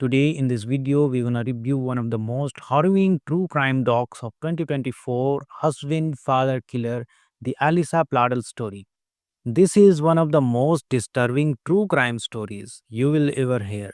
Today in this video, we're gonna review one of the most harrowing true crime docs of 2024, Husband Father Killer, the Alisa Pladel story. This is one of the most disturbing true crime stories you will ever hear.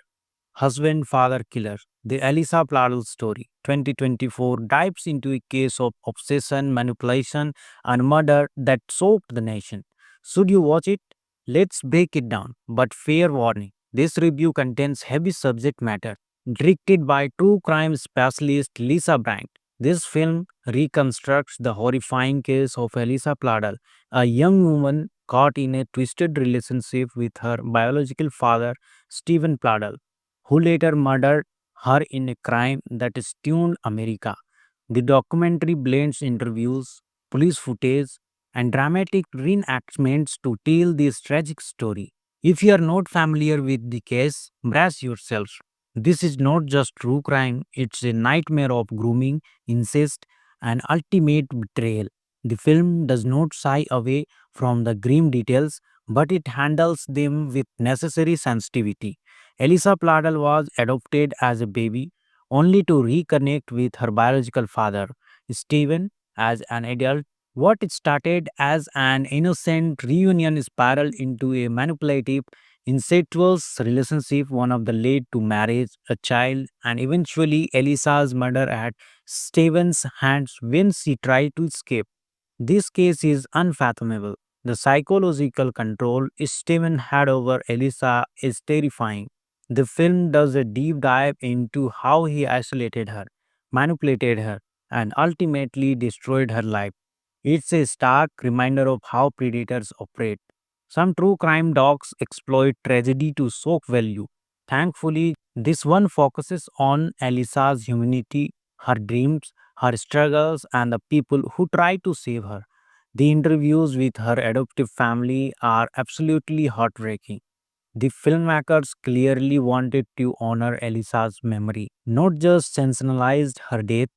Husband Father Killer, the Alisa Pladel story, 2024 dives into a case of obsession, manipulation, and murder that shocked the nation. Should you watch it? Let's break it down. But fair warning, this review contains heavy subject matter. Directed by true crime specialist Lisa Brandt, this film reconstructs the horrifying case of Elisa Pladel, a young woman caught in a twisted relationship with her biological father, Stephen Pladel, who later murdered her in a crime that stunned America. The documentary blends interviews, police footage, and dramatic reenactments to tell this tragic story. If you are not familiar with the case, brace yourselves. This is not just true crime, it's a nightmare of grooming, incest, and ultimate betrayal. The film does not shy away from the grim details, but it handles them with necessary sensitivity. Elisa Pladel was adopted as a baby only to reconnect with her biological father, Stephen, as an adult. What started as an innocent reunion spiraled into a manipulative, incestuous relationship, one of the led to marriage, a child, and eventually Elisa's murder at Stephen's hands when she tried to escape. This case is unfathomable. The psychological control Stephen had over Elisa is terrifying. The film does a deep dive into how he isolated her, manipulated her, and ultimately destroyed her life. It's a stark reminder of how predators operate. Some true crime docs exploit tragedy to shock value. Thankfully, this one focuses on Elisa's humanity, her dreams, her struggles, and the people who try to save her. The interviews with her adoptive family are absolutely heartbreaking. The filmmakers clearly wanted to honor Elisa's memory, not just sensationalized her death.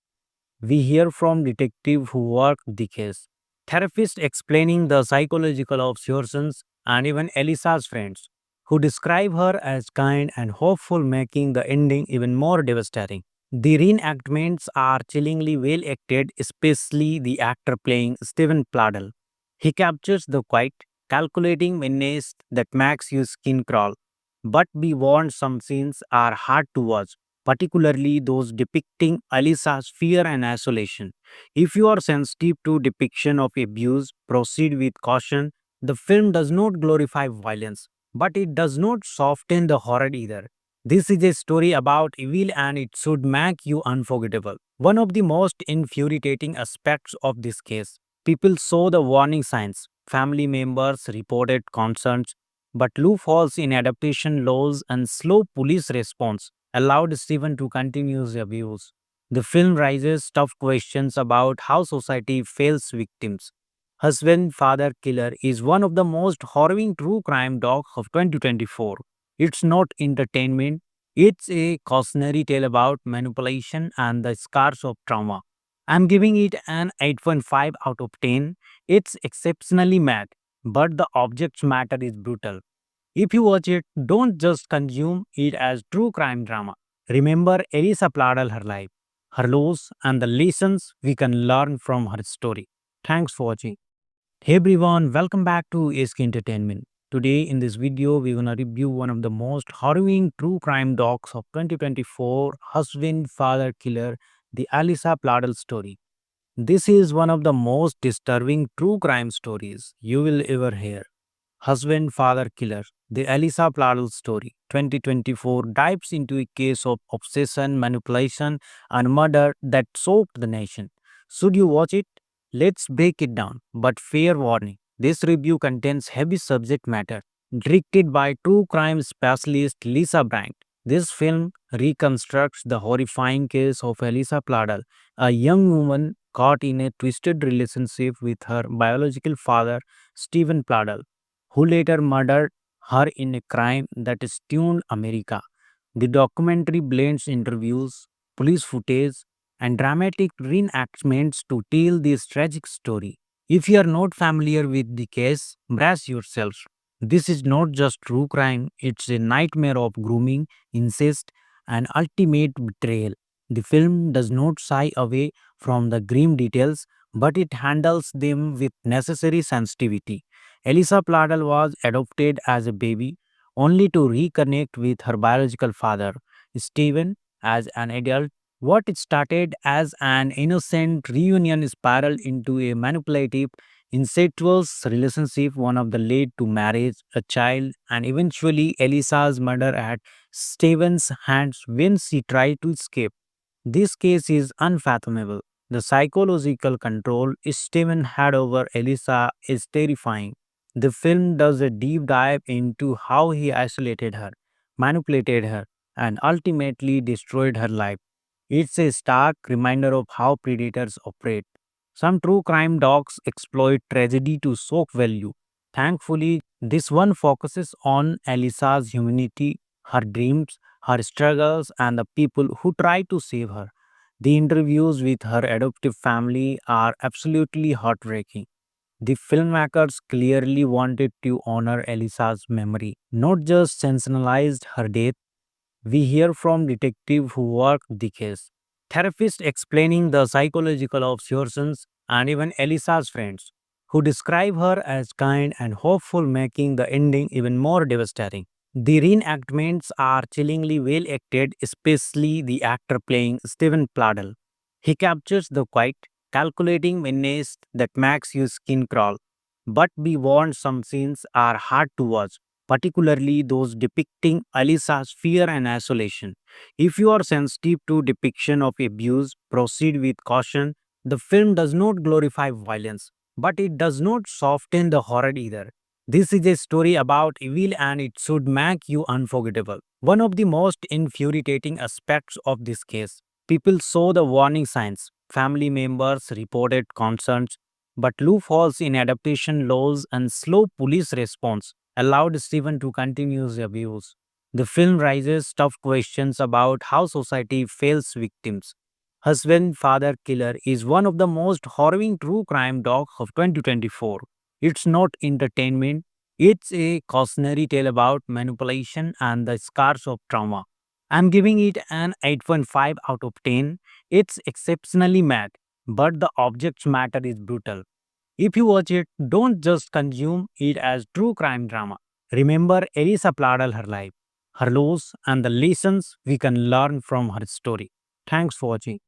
We hear from detectives who worked the case, therapists explaining the psychological obsessions, and even Elisa's friends who describe her as kind and hopeful, making the ending even more devastating. The reenactments are chillingly well acted, especially the actor playing Stephen Pladel. He captures the quiet, calculating menace that makes your skin crawl. But be warned, some scenes are hard to watch, particularly those depicting Alisa's fear and isolation. If you are sensitive to depiction of abuse, proceed with caution. The film does not glorify violence, but it does not soften the horror either. This is a story about evil and it should make you unforgettable. One of the most infuriating aspects of this case, people saw the warning signs. Family members reported concerns, but loopholes in adaptation laws and slow police response allowed Stephen to continue his abuse. The film raises tough questions about how society fails victims. Husband Father Killer is one of the most harrowing true crime docs of 2024. It's not entertainment, it's a cautionary tale about manipulation and the scars of trauma. I'm giving it an 8.5 out of 10. It's exceptionally mad, but the object's matter is brutal. If you watch it, don't just consume it as true crime drama. Remember Elisa Pladel, her life, her loss, and the lessons we can learn from her story. Thanks for watching. Hey everyone, welcome back to ASK Entertainment. Today in this video, we're gonna review one of the most harrowing true crime docs of 2024, Husband Father Killer, the Alisa Pladel story. This is one of the most disturbing true crime stories you will ever hear. Husband Father Killer, the Elisa Pladel story, 2024 dives into a case of obsession, manipulation, and murder that shocked the nation. Should you watch it? Let's break it down. But fair warning, this review contains heavy subject matter. Directed by true crime specialist Lisa Brandt, this film reconstructs the horrifying case of Elisa Pladel, a young woman caught in a twisted relationship with her biological father, Stephen Pladel, who later murdered her in a crime that stunned America. The documentary blends interviews, police footage, and dramatic reenactments to tell this tragic story. If you are not familiar with the case, brace yourselves. This is not just true crime, it's a nightmare of grooming, incest, and ultimate betrayal. The film does not shy away from the grim details, but it handles them with necessary sensitivity. Elisa Pladel was adopted as a baby, only to reconnect with her biological father, Stephen, as an adult. What started as an innocent reunion spiraled into a manipulative, incestuous relationship, one of the led to marriage, a child, and eventually Elisa's murder at Stephen's hands when she tried to escape. This case is unfathomable. The psychological control Stephen had over Elisa is terrifying. The film does a deep dive into how he isolated her, manipulated her, and ultimately destroyed her life. It's a stark reminder of how predators operate. Some true crime docs exploit tragedy to soak value. Thankfully, this one focuses on Elisa's humanity, her dreams, her struggles, and the people who try to save her. The interviews with her adoptive family are absolutely heartbreaking. The filmmakers clearly wanted to honor Elisa's memory, not just sensationalized her death. We hear from detectives who work the case, therapists explaining the psychological obsessions, and even Elisa's friends who describe her as kind and hopeful, making the ending even more devastating. The reenactments are chillingly well acted, especially the actor playing Stephen Pladel. He captures the quiet, calculating menace that makes your skin crawl. But be warned, some scenes are hard to watch, particularly those depicting Alisa's fear and isolation. If you are sensitive to depiction of abuse, proceed with caution. The film does not glorify violence, but it does not soften the horror either. This is a story about evil and it should make you unforgettable. One of the most infuriating aspects of this case, people saw the warning signs. Family members reported concerns, but loopholes in adaptation laws and slow police response allowed Stephen to continue his abuse. The film raises tough questions about how society fails victims. Husband Father Killer is one of the most harrowing true crime docs of 2024. It's not entertainment, it's a cautionary tale about manipulation and the scars of trauma. I'm giving it an 8.5 out of 10. It's exceptionally mad, but the object's matter is brutal. If you watch it, don't just consume it as true crime drama. Remember Elisa Pladal, her life, her loss, and the lessons we can learn from her story. Thanks for watching.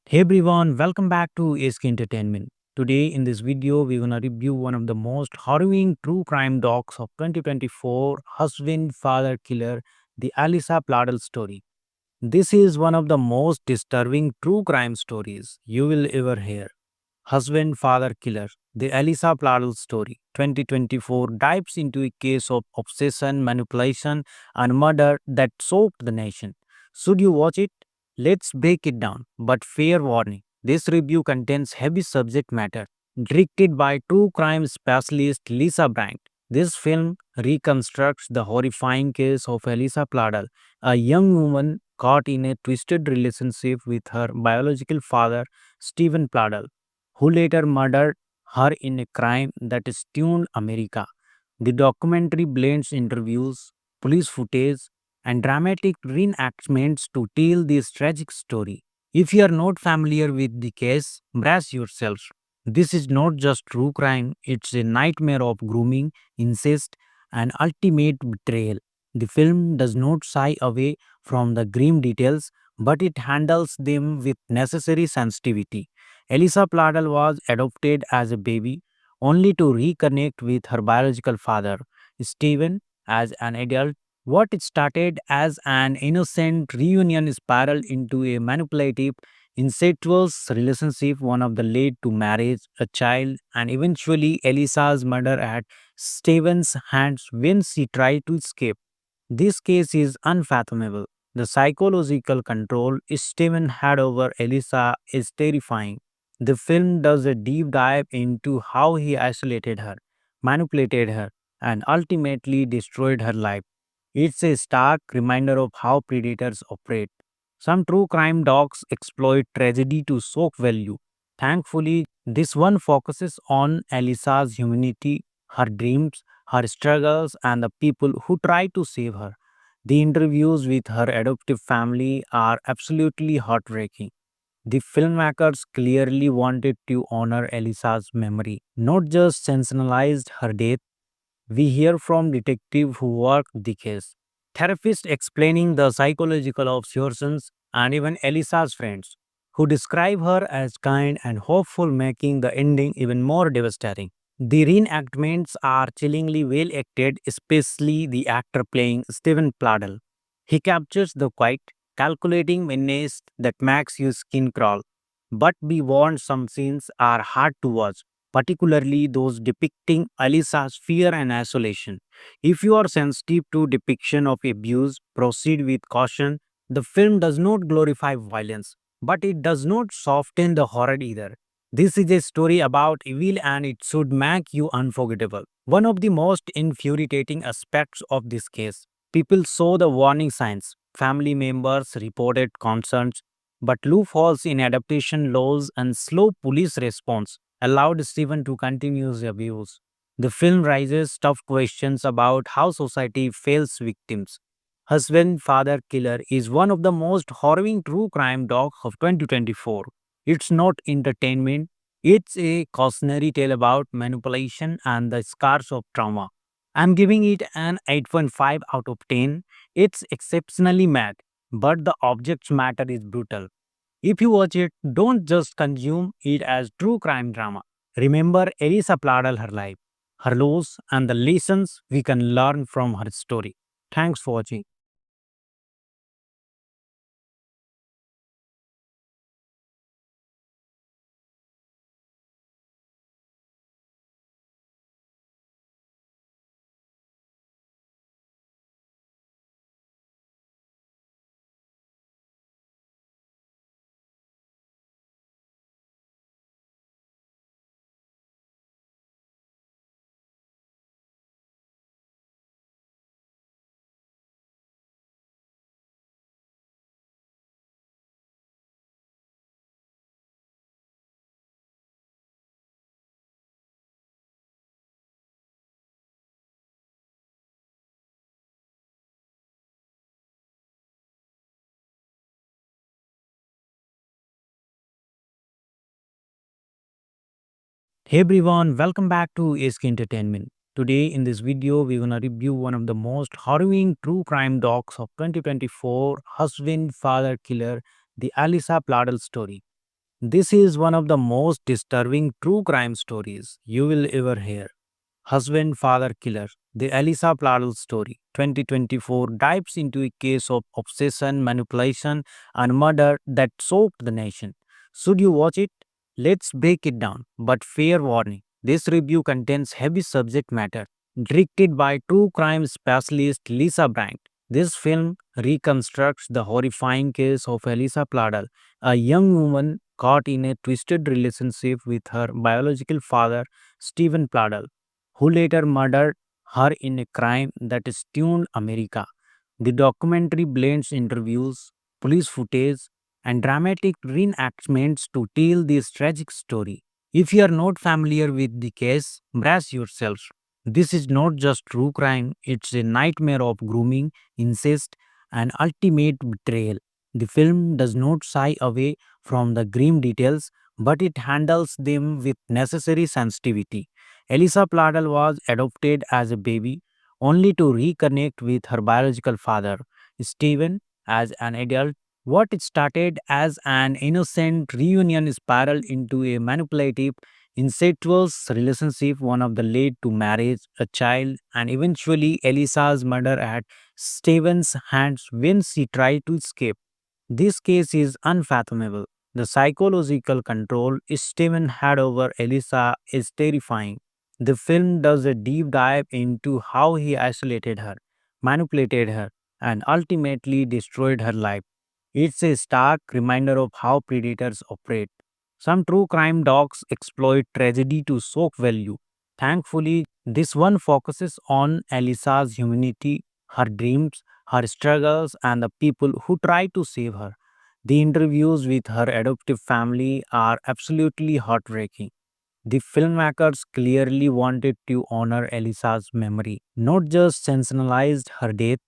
Hey everyone, welcome back to ASK Entertainment. Today in this video, we're gonna review one of the most harrowing true crime docs of 2024, Husband Father Killer, the Alisa Pladel story. This is one of the most disturbing true crime stories you will ever hear. Husband Father Killer, the Elisa Pladel story, 2024 dives into a case of obsession, manipulation, and murder that shocked the nation. Should you watch it? Let's break it down. But fair warning, this review contains heavy subject matter. Directed by true crime specialist Lisa Brandt, this film reconstructs the horrifying case of Elisa Pladel, a young woman caught in a twisted relationship with her biological father, Stephen Pladel, who later murdered her in a crime that stunned America. The documentary blends interviews, police footage, and dramatic reenactments to tell this tragic story. If you are not familiar with the case, brace yourself. This is not just true crime, it's a nightmare of grooming, incest, and ultimate betrayal. The film does not shy away from the grim details, but it handles them with necessary sensitivity. Elisa Pladel was adopted as a baby, only to reconnect with her biological father, Stephen, as an adult. What started as an innocent reunion spiraled into a manipulative, incestuous relationship, one of the led to marriage, a child, and eventually Elisa's murder at Stephen's hands when she tried to escape. This case is unfathomable. The psychological control Steven had over Elisa is terrifying. The film does a deep dive into how he isolated her, manipulated her, and ultimately destroyed her life. It's a stark reminder of how predators operate. Some true crime docs exploit tragedy to soak value. Thankfully, this one focuses on Elisa's humanity, her dreams, her struggles, and the people who try to save her. The interviews with her adoptive family are absolutely heartbreaking. The filmmakers clearly wanted to honor Elisa's memory, not just sensationalized her death. We hear from detectives who work the case, therapists explaining the psychological obsessions, and even Elisa's friends who describe her as kind and hopeful, making the ending even more devastating. The reenactments are chillingly well acted, especially the actor playing Stephen Pladel. He captures the quiet, calculating menace that makes your skin crawl. But be warned, some scenes are hard to watch, particularly those depicting Alisa's fear and isolation. If you are sensitive to depiction of abuse, proceed with caution. The film does not glorify violence, but it does not soften the horror either. This is a story about evil and it should make you unforgettable. One of the most infuriating aspects of this case, people saw the warning signs. Family members reported concerns, but loopholes in adaptation laws and slow police response allowed Stephen to continue his abuse. The film raises tough questions about how society fails victims. Husband Father Killer is one of the most harrowing true crime docs of 2024. It's not entertainment, it's a cautionary tale about manipulation and the scars of trauma. I'm giving it an 8.5 out of 10. It's exceptionally mad, but the object's matter is brutal. If you watch it, don't just consume it as true crime drama. Remember Elisa Pladal, her life, her loss, and the lessons we can learn from her story. Thanks for watching. Hey everyone, welcome back to ASK Entertainment. Today in this video, we're gonna review one of the most harrowing true crime docs of 2024, Husband Father Killer, the Alisa Pladel story. This is one of the most disturbing true crime stories you will ever hear. Husband Father Killer, the Elisa Pladel story, 2024 dives into a case of obsession, manipulation, and murder that shocked the nation. Should you watch it? Let's break it down. But fair warning, this review contains heavy subject matter. Directed by true crime specialist Lisa Brandt, this film reconstructs the horrifying case of Elisa Pladel, a young woman caught in a twisted relationship with her biological father, Stephen Pladel, who later murdered her in a crime that stunned America. The documentary blends interviews, police footage, and dramatic reenactments to tell this tragic story. If you are not familiar with the case, brace yourself. This is not just true crime, it's a nightmare of grooming, incest, and ultimate betrayal. The film does not shy away from the grim details, but it handles them with necessary sensitivity. Elisa Pladel was adopted as a baby, only to reconnect with her biological father, Stephen, as an adult. What started as an innocent reunion spiraled into a manipulative, incestuous relationship, one of the led to marriage, a child, and eventually Elisa's murder at Stephen's hands when she tried to escape. This case is unfathomable. The psychological control Stephen had over Elisa is terrifying. The film does a deep dive into how he isolated her, manipulated her, and ultimately destroyed her life. It's a stark reminder of how predators operate. Some true crime docs exploit tragedy to soak value. Thankfully, this one focuses on Elisa's humanity, her dreams, her struggles, and the people who try to save her. The interviews with her adoptive family are absolutely heartbreaking. The filmmakers clearly wanted to honor Elisa's memory, not just sensationalized her death.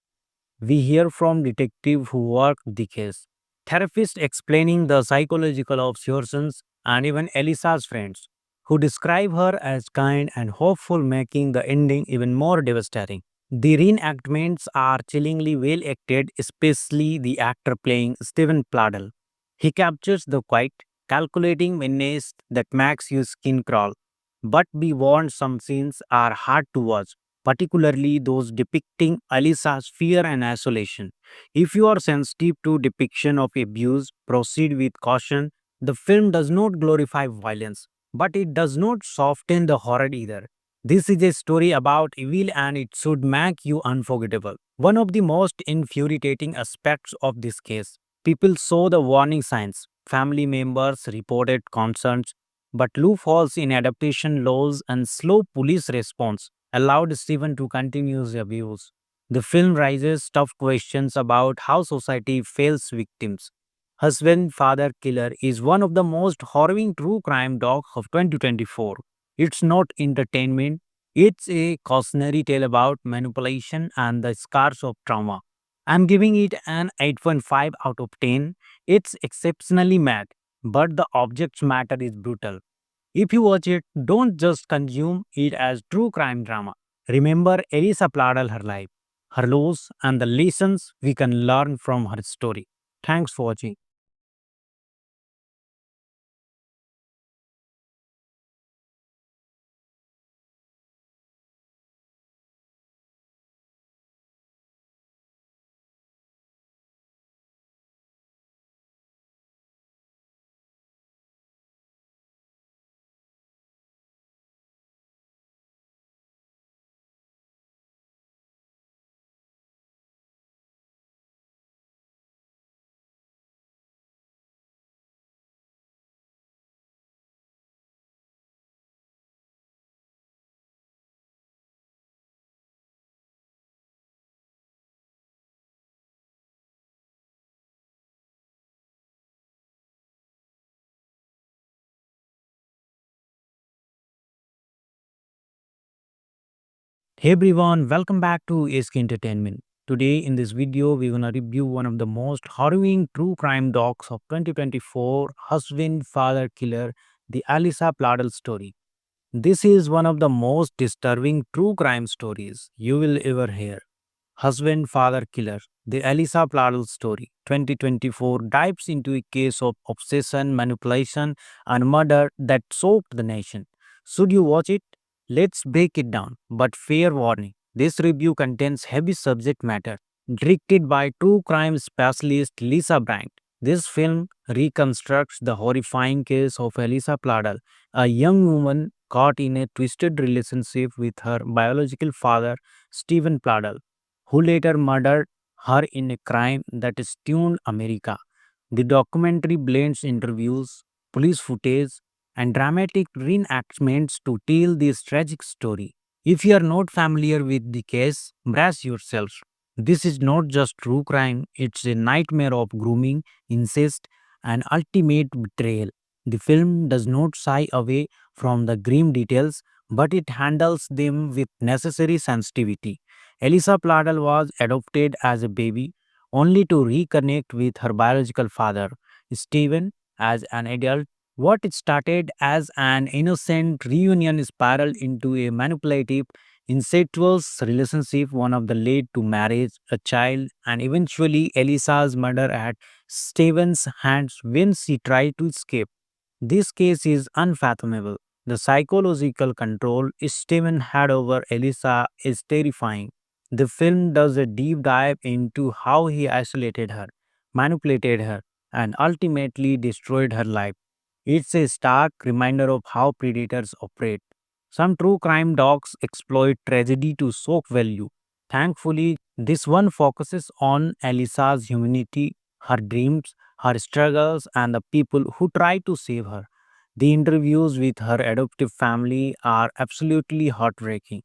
We hear from detectives who work the case, therapists explaining the psychological obsessions, and even Elisa's friends who describe her as kind and hopeful, making the ending even more devastating. The reenactments are chillingly well acted, especially the actor playing Stephen Pladel. He captures the quiet, calculating menace that makes your skin crawl. But be warned, some scenes are hard to watch, particularly those depicting Alisa's fear and isolation. If you are sensitive to depiction of abuse, proceed with caution. The film does not glorify violence, but it does not soften the horror either. This is a story about evil and it should make you unforgettable. One of the most infuriating aspects of this case, people saw the warning signs. Family members reported concerns, but loopholes in adaptation laws and slow police response allowed Stephen to continue his abuse. The film raises tough questions about how society fails victims. Husband Father Killer is one of the most harrowing true crime docs of 2024. It's not entertainment, it's a cautionary tale about manipulation and the scars of trauma. I'm giving it an 8.5 out of 10. It's exceptionally mad, but the object's matter is brutal. If you watch it, don't just consume it as true crime drama. Remember Elisa Pladal, her life, her loss, and the lessons we can learn from her story. Thanks for watching. Hey everyone, welcome back to ASK Entertainment. Today in this video, we're gonna review one of the most harrowing true crime docs of 2024, Husband Father Killer, the Alisa Pladel story. This is one of the most disturbing true crime stories you will ever hear. Husband Father Killer, the Elisa Pladel story, 2024 dives into a case of obsession, manipulation, and murder that shocked the nation. Should you watch it? Let's break it down. But fair warning, this review contains heavy subject matter. Directed by true crime specialist Lisa Brandt, this film reconstructs the horrifying case of Elisa Pladel, a young woman caught in a twisted relationship with her biological father, Stephen Pladel, who later murdered her in a crime that stunned America. The documentary blends interviews, police footage, and dramatic reenactments to tell this tragic story. If you are not familiar with the case, brace yourself. This is not just true crime, it's a nightmare of grooming, incest, and ultimate betrayal. The film does not shy away from the grim details, but it handles them with necessary sensitivity. Elisa Pladel was adopted as a baby, only to reconnect with her biological father, Stephen, as an adult. What started as an innocent reunion spiraled into a manipulative, incestuous relationship, one of the led to marriage, a child, and eventually Elisa's murder at Stephen's hands when she tried to escape. This case is unfathomable. The psychological control Steven had over Elisa is terrifying. The film does a deep dive into how he isolated her, manipulated her, and ultimately destroyed her life. It's a stark reminder of how predators operate. Some true crime docs exploit tragedy to soak value. Thankfully, this one focuses on Elisa's humanity, her dreams, her struggles, and the people who try to save her. The interviews with her adoptive family are absolutely heartbreaking.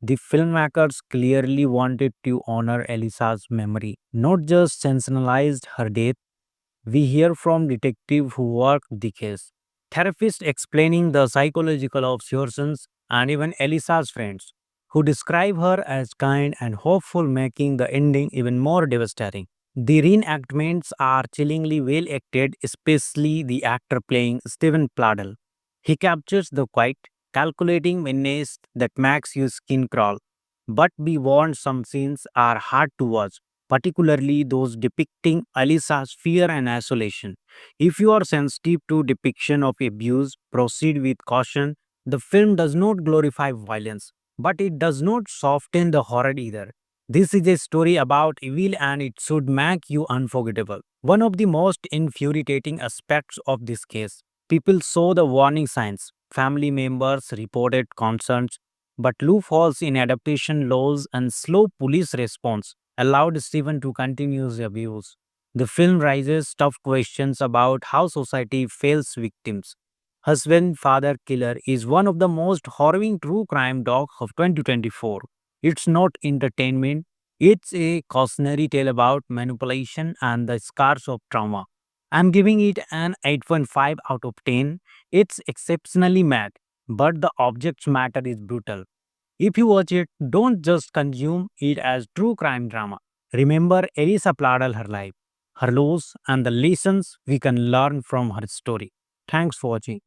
The filmmakers clearly wanted to honor Elisa's memory, not just sensationalized her death. We hear from detectives who worked the case, therapists explaining the psychological obsessions, and even Elisa's friends who describe her as kind and hopeful, making the ending even more devastating. The reenactments are chillingly well acted, especially the actor playing Stephen Pladel. He captures the quiet, calculating menace that makes your skin crawl. But be warned, some scenes are hard to watch, particularly those depicting Alisa's fear and isolation. If you are sensitive to depiction of abuse, proceed with caution. The film does not glorify violence, but it does not soften the horror either. This is a story about evil and it should make you unforgettable. One of the most infuriating aspects of this case, people saw the warning signs. Family members reported concerns, but loopholes in adaptation laws and slow police response allowed Stephen to continue his abuse. The film raises tough questions about how society fails victims. Husband Father Killer is one of the most harrowing true crime docs of 2024. It's not entertainment, it's a cautionary tale about manipulation and the scars of trauma. I'm giving it an 8.5 out of 10. It's exceptionally mad, but the object's matter is brutal. If you watch it, don't just consume it as true crime drama. Remember Elisa Pladal, her life, her loss, and the lessons we can learn from her story. Thanks for watching.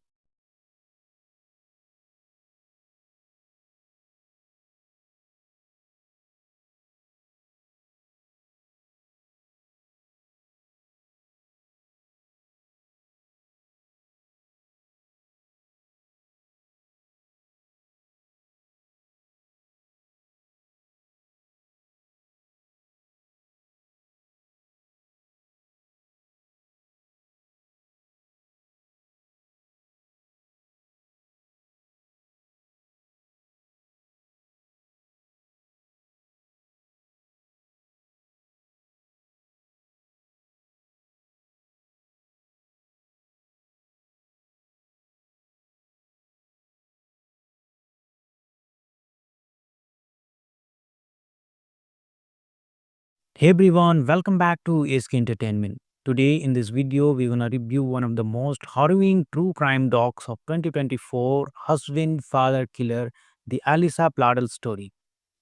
Hey everyone, welcome back to ASK Entertainment. Today in this video, we're gonna review one of the most harrowing true crime docs of 2024, Husband Father Killer, the Alisa Pladel story.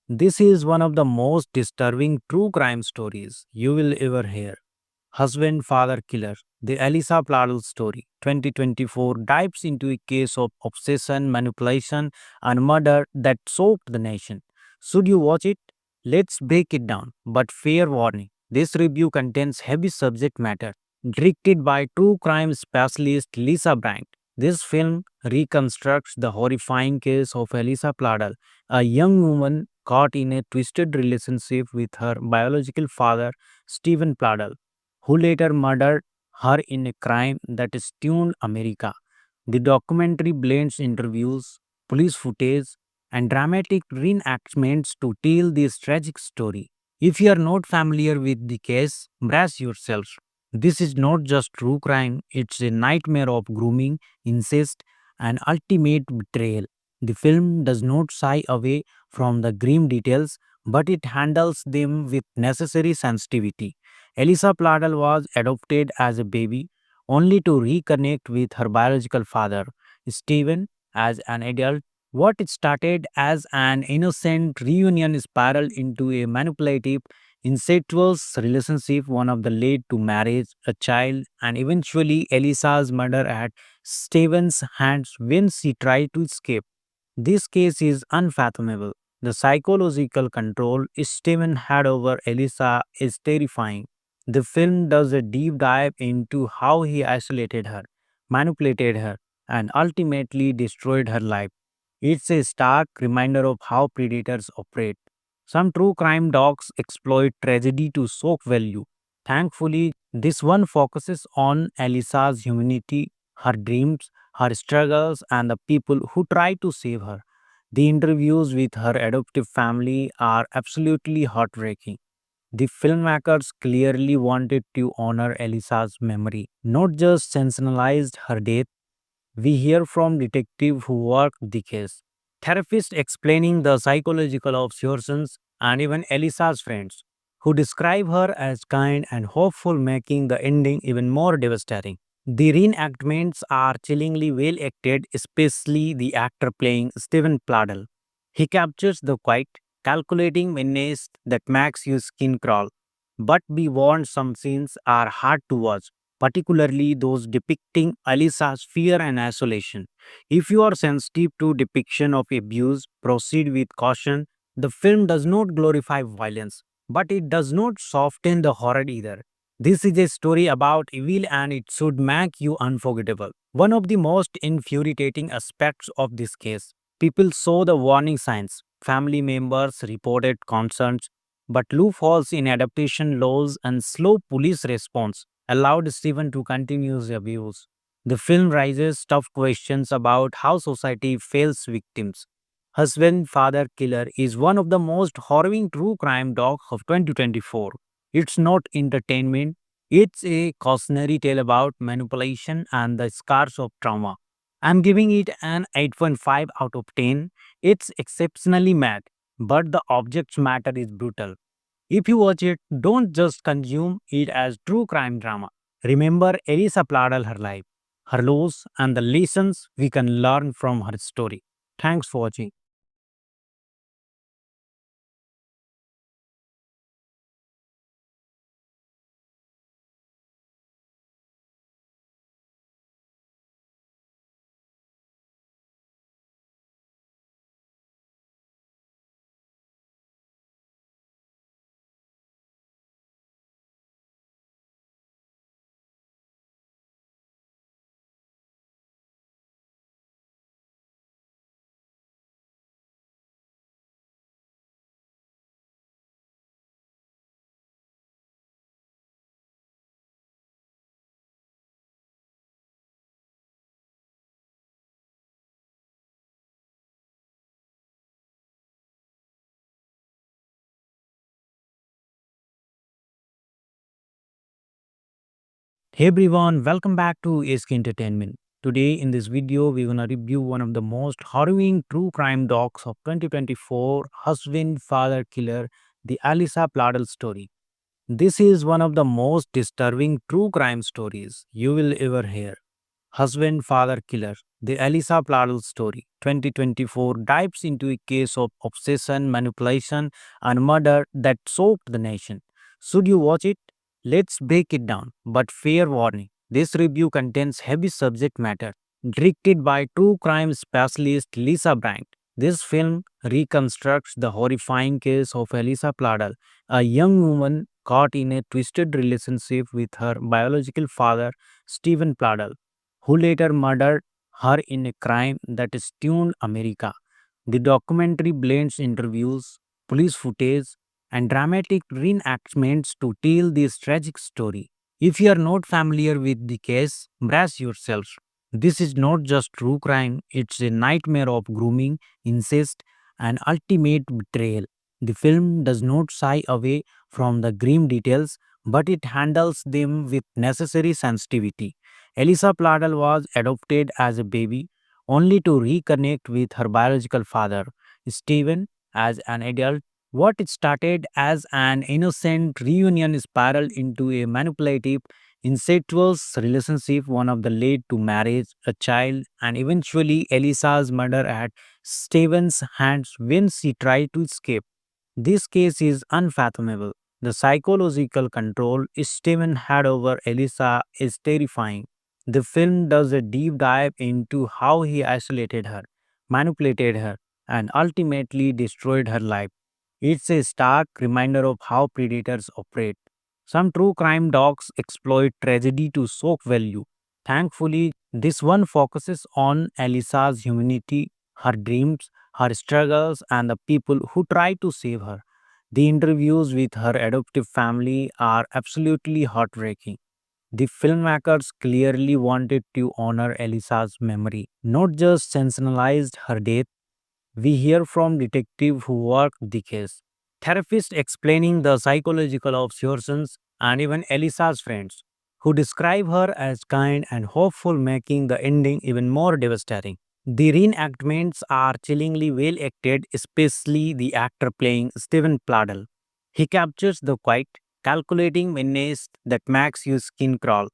This is one of the most disturbing true crime stories you will ever hear. Husband Father Killer, the Elisa Pladel story, 2024 dives into a case of obsession, manipulation, and murder that shocked the nation. Should you watch it? Let's break it down. But fair warning, this review contains heavy subject matter. Directed by true crime specialist Lisa Brandt, this film reconstructs the horrifying case of Elisa Pladel, a young woman caught in a twisted relationship with her biological father, Stephen Pladel, who later murdered her in a crime that stunned America. The documentary blends interviews, police footage, and dramatic reenactments to tell this tragic story. If you are not familiar with the case, brace yourself. This is not just true crime, it's a nightmare of grooming, incest, and ultimate betrayal. The film does not shy away from the grim details, but it handles them with necessary sensitivity. Elisa Pladel was adopted as a baby, only to reconnect with her biological father, Stephen, as an adult. What started as an innocent reunion spiraled into a manipulative, incestuous relationship, one of the led to marriage, a child, and eventually Elisa's murder at Stephen's hands when she tried to escape. This case is unfathomable. The psychological control Stephen had over Elisa is terrifying. The film does a deep dive into how he isolated her, manipulated her, and ultimately destroyed her life. It's a stark reminder of how predators operate. Some true crime docs exploit tragedy to soak value. Thankfully, this one focuses on Elisa's humanity, her dreams, her struggles, and the people who try to save her. The interviews with her adoptive family are absolutely heartbreaking. The filmmakers clearly wanted to honor Elisa's memory, not just sensationalized her death. We hear from detectives who worked the case, therapists explaining the psychological observations, and even Elisa's friends who describe her as kind and hopeful, making the ending even more devastating. The reenactments are chillingly well acted, especially the actor playing Stephen Pladel. He captures the quiet, calculating menace that makes your skin crawl. But be warned, some scenes are hard to watch, particularly those depicting Alisa's fear and isolation. If you are sensitive to depiction of abuse, proceed with caution. The film does not glorify violence, but it does not soften the horror either. This is a story about evil and it should make you unforgettable. One of the most infuriating aspects of this case, people saw the warning signs. Family members reported concerns, but loopholes in adaptation laws and slow police response allowed Stephen to continue his abuse. The film raises tough questions about how society fails victims. Husband Father Killer is one of the most harrowing true crime docs of 2024. It's not entertainment, it's a cautionary tale about manipulation and the scars of trauma. I'm giving it an 8.5 out of 10. It's exceptionally mad, but the object's matter is brutal. If you watch it, don't just consume it as true crime drama. Remember Elisa Pladal, her life, her loss, and the lessons we can learn from her story. Thanks for watching. Hey everyone, welcome back to ASK Entertainment. Today in this video, we're gonna review one of the most harrowing true crime docs of 2024, Husband Father Killer, the Alisa Pladel story. This is one of the most disturbing true crime stories you will ever hear. Husband Father Killer, the Elisa Pladel story, 2024 dives into a case of obsession, manipulation, and murder that shocked the nation. Should you watch it? Let's break it down. But fair warning, this review contains heavy subject matter. Directed by true crime specialist Lisa Brandt, this film reconstructs the horrifying case of Elisa Pladel, a young woman caught in a twisted relationship with her biological father, Stephen Pladel, who later murdered her in a crime that stunned America. The documentary blends interviews, police footage, and dramatic reenactments to tell this tragic story. If you are not familiar with the case, brace yourselves. This is not just true crime, it's a nightmare of grooming, incest, and ultimate betrayal. The film does not shy away from the grim details, but it handles them with necessary sensitivity. Elisa Pladel was adopted as a baby only to reconnect with her biological father, Stephen, as an adult. What started as an innocent reunion spiraled into a manipulative, incestuous relationship, one of the led to marriage, a child, and eventually Elisa's murder at Stephen's hands when she tried to escape. This case is unfathomable. The psychological control Steven had over Elisa is terrifying. The film does a deep dive into how he isolated her, manipulated her, and ultimately destroyed her life. It's a stark reminder of how predators operate. Some true crime docs exploit tragedy to soak value. Thankfully, this one focuses on Elisa's humanity, her dreams, her struggles, and the people who try to save her. The interviews with her adoptive family are absolutely heartbreaking. The filmmakers clearly wanted to honor Elisa's memory, not just sensationalized her death. We hear from detectives who worked the case, therapists explaining the psychological observations, and even Elisa's friends who describe her as kind and hopeful, making the ending even more devastating. The reenactments are chillingly well acted, especially the actor playing Stephen Pladel. He captures the quiet, calculating menace that makes your skin crawl.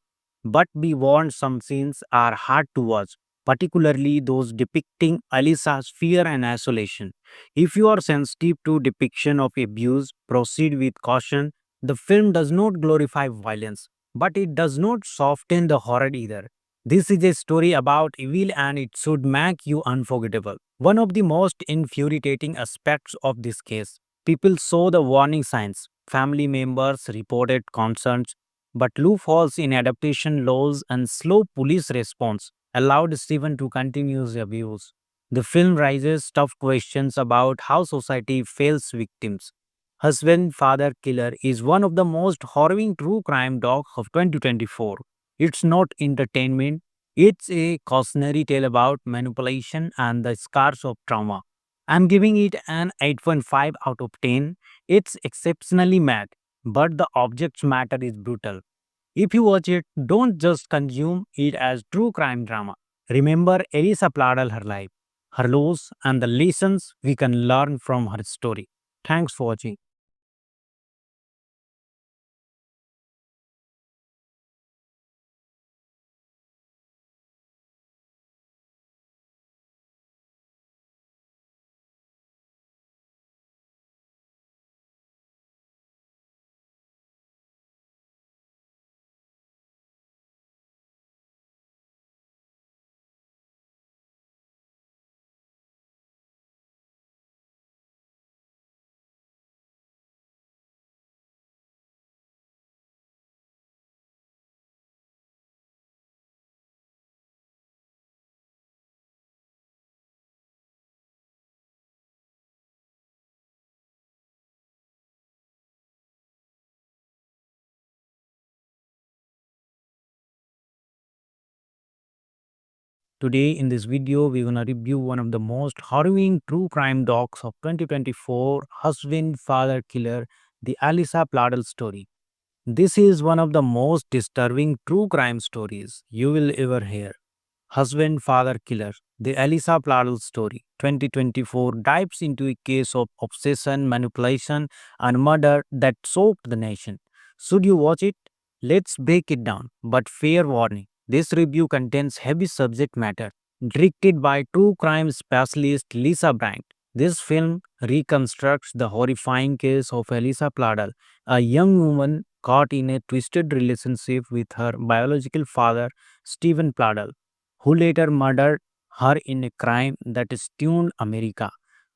But be warned, some scenes are hard to watch, particularly those depicting Alisa's fear and isolation. If you are sensitive to depiction of abuse, proceed with caution. The film does not glorify violence, but it does not soften the horror either. This is a story about evil and it should make you unforgettable. One of the most infuriating aspects of this case, people saw the warning signs. Family members reported concerns, but loopholes in adaptation laws and slow police response allowed Stephen to continue his abuse. The film raises tough questions about how society fails victims. Husband Father Killer is one of the most harrowing true crime docs of 2024. It's not entertainment, it's a cautionary tale about manipulation and the scars of trauma. I'm giving it an 8.5 out of 10. It's exceptionally mad, but the object's matter is brutal. If you watch it, don't just consume it as true crime drama. Remember Elisa Pladal, her life, her loss, and the lessons we can learn from her story. Thanks for watching. Today in this video, we're gonna review one of the most harrowing true crime docs of 2024, Husband Father Killer, the Alisa Pladel story. This is one of the most disturbing true crime stories you will ever hear. Husband Father Killer, the Elisa Pladel story, 2024 dives into a case of obsession, manipulation, and murder that shocked the nation. Should you watch it? Let's break it down. But fair warning, this review contains heavy subject matter. Directed by true crime specialist Lisa Brandt, this film reconstructs the horrifying case of Elisa Pladel, a young woman caught in a twisted relationship with her biological father, Stephen Pladel, who later murdered her in a crime that stunned America.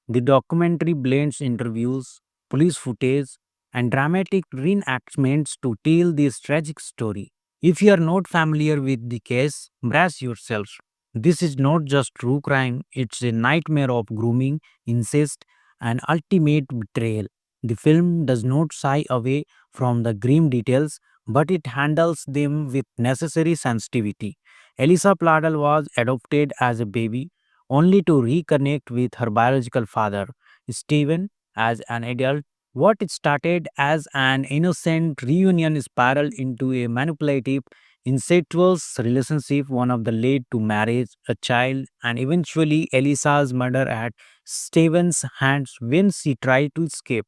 The documentary blends interviews, police footage, and dramatic reenactments to tell this tragic story. If you are not familiar with the case, brace yourselves. This is not just true crime, it's a nightmare of grooming, incest, and ultimate betrayal. The film does not shy away from the grim details, but it handles them with necessary sensitivity. Elisa Pladel was adopted as a baby, only to reconnect with her biological father, Stephen, as an adult. What started as an innocent reunion spiraled into a manipulative, incestuous relationship, one of the led to marriage, a child, and eventually Elisa's murder at Stephen's hands when she tried to escape.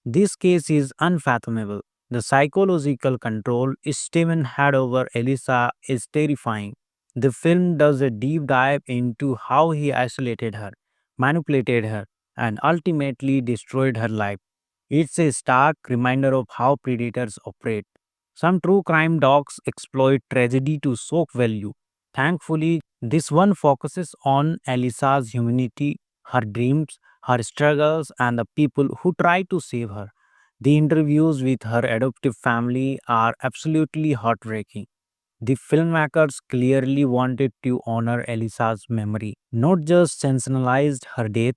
This case is unfathomable. The psychological control Stephen had over Elisa is terrifying. The film does a deep dive into how he isolated her, manipulated her, and ultimately destroyed her life. It's a stark reminder of how predators operate. Some true crime docs exploit tragedy to shock value. Thankfully, this one focuses on Elisa's humanity, her dreams, her struggles, and the people who try to save her. The interviews with her adoptive family are absolutely heartbreaking. The filmmakers clearly wanted to honor Elisa's memory, not just sensationalized her death.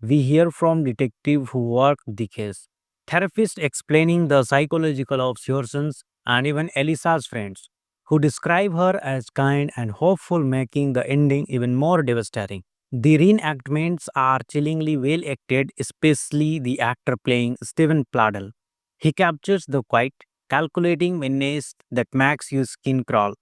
We hear from detective who worked the case, therapists explaining the psychological observations, and even Elisa's friends who describe her as kind and hopeful, making the ending even more devastating. The reenactments are chillingly well acted, especially the actor playing Stephen Pladel. He captures the quiet, calculating menace that makes your skin crawl.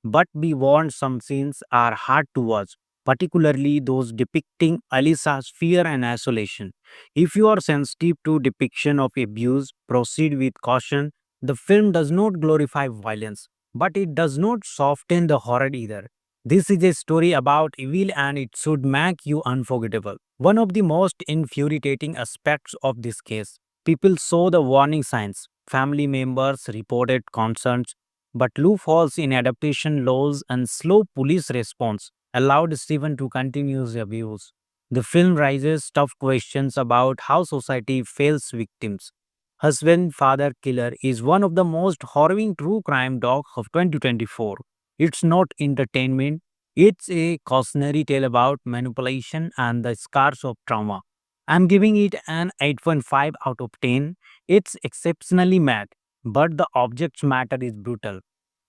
But be warned, some scenes are hard to watch, particularly those depicting Alisa's fear and isolation. If you are sensitive to depiction of abuse, proceed with caution. The film does not glorify violence, but it does not soften the horror either. This is a story about evil and it should make you unforgettable. One of the most infuriating aspects of this case, people saw the warning signs. Family members reported concerns, but loopholes in adaptation laws and slow police response allowed Stephen to continue his abuse. The film raises tough questions about how society fails victims. Husband Father Killer is one of the most harrowing true crime docs of 2024. It's not entertainment, it's a cautionary tale about manipulation and the scars of trauma. I'm giving it an 8.5 out of 10. It's exceptionally mad, but the object's matter is brutal.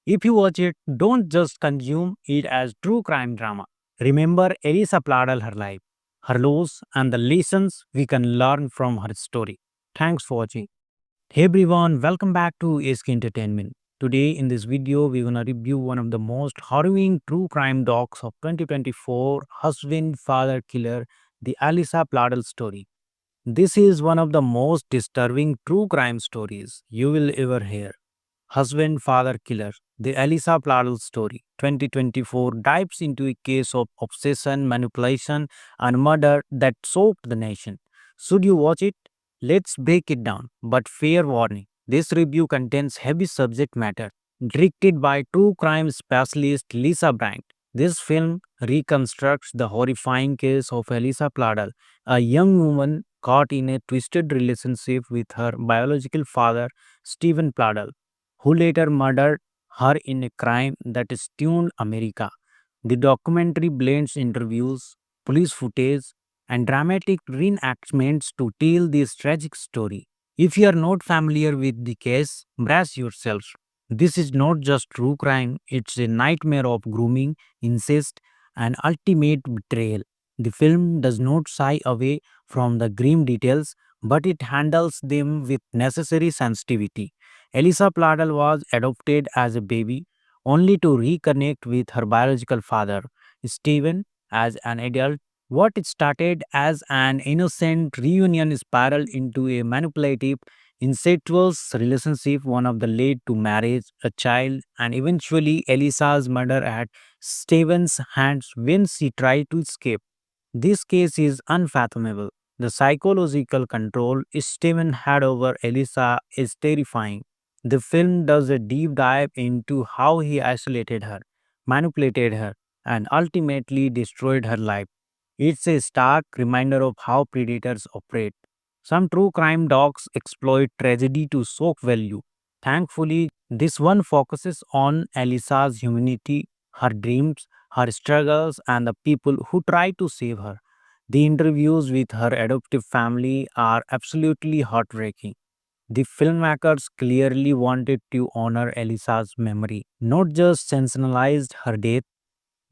If you watch it, don't just consume it as true crime drama. Remember Elisa Pladal, her life, her loss, and the lessons we can learn from her story. Thanks for watching. Hey everyone, welcome back to ASK Entertainment. Today in this video, we're gonna review one of the most harrowing true crime docs of 2024, Husband Father Killer, the Elisa Pladal story. This is one of the most disturbing true crime stories you will ever hear. Husband Father Killer, the Elisa Pladl story, 2024 dives into a case of obsession, manipulation, and murder that shocked the nation. Should you watch it? Let's break it down. But fair warning, this review contains heavy subject matter. Directed by true crime specialist Lisa Brandt, this film reconstructs the horrifying case of Elisa Pladl, a young woman caught in a twisted relationship with her biological father, Stephen Pladl, who later murdered her in a crime that stunned America. The documentary blends interviews, police footage, and dramatic reenactments to tell this tragic story. If you are not familiar with the case, brace yourselves. This is not just true crime, it's a nightmare of grooming, incest, and ultimate betrayal. The film does not shy away from the grim details, but it handles them with necessary sensitivity. Elisa Pladel was adopted as a baby, only to reconnect with her biological father, Stephen, as an adult. What started as an innocent reunion spiraled into a manipulative, incestuous relationship, one of the led to marriage, a child, and eventually Elisa's murder at Stephen's hands when she tried to escape. This case is unfathomable. The psychological control Stephen had over Elisa is terrifying. The film does a deep dive into how he isolated her, manipulated her, and ultimately destroyed her life. It's a stark reminder of how predators operate. Some true crime docs exploit tragedy to shock value. Thankfully, this one focuses on Elisa's humanity, her dreams, her struggles, and the people who try to save her. The interviews with her adoptive family are absolutely heartbreaking. The filmmakers clearly wanted to honor Elisa's memory, not just sensationalized her death.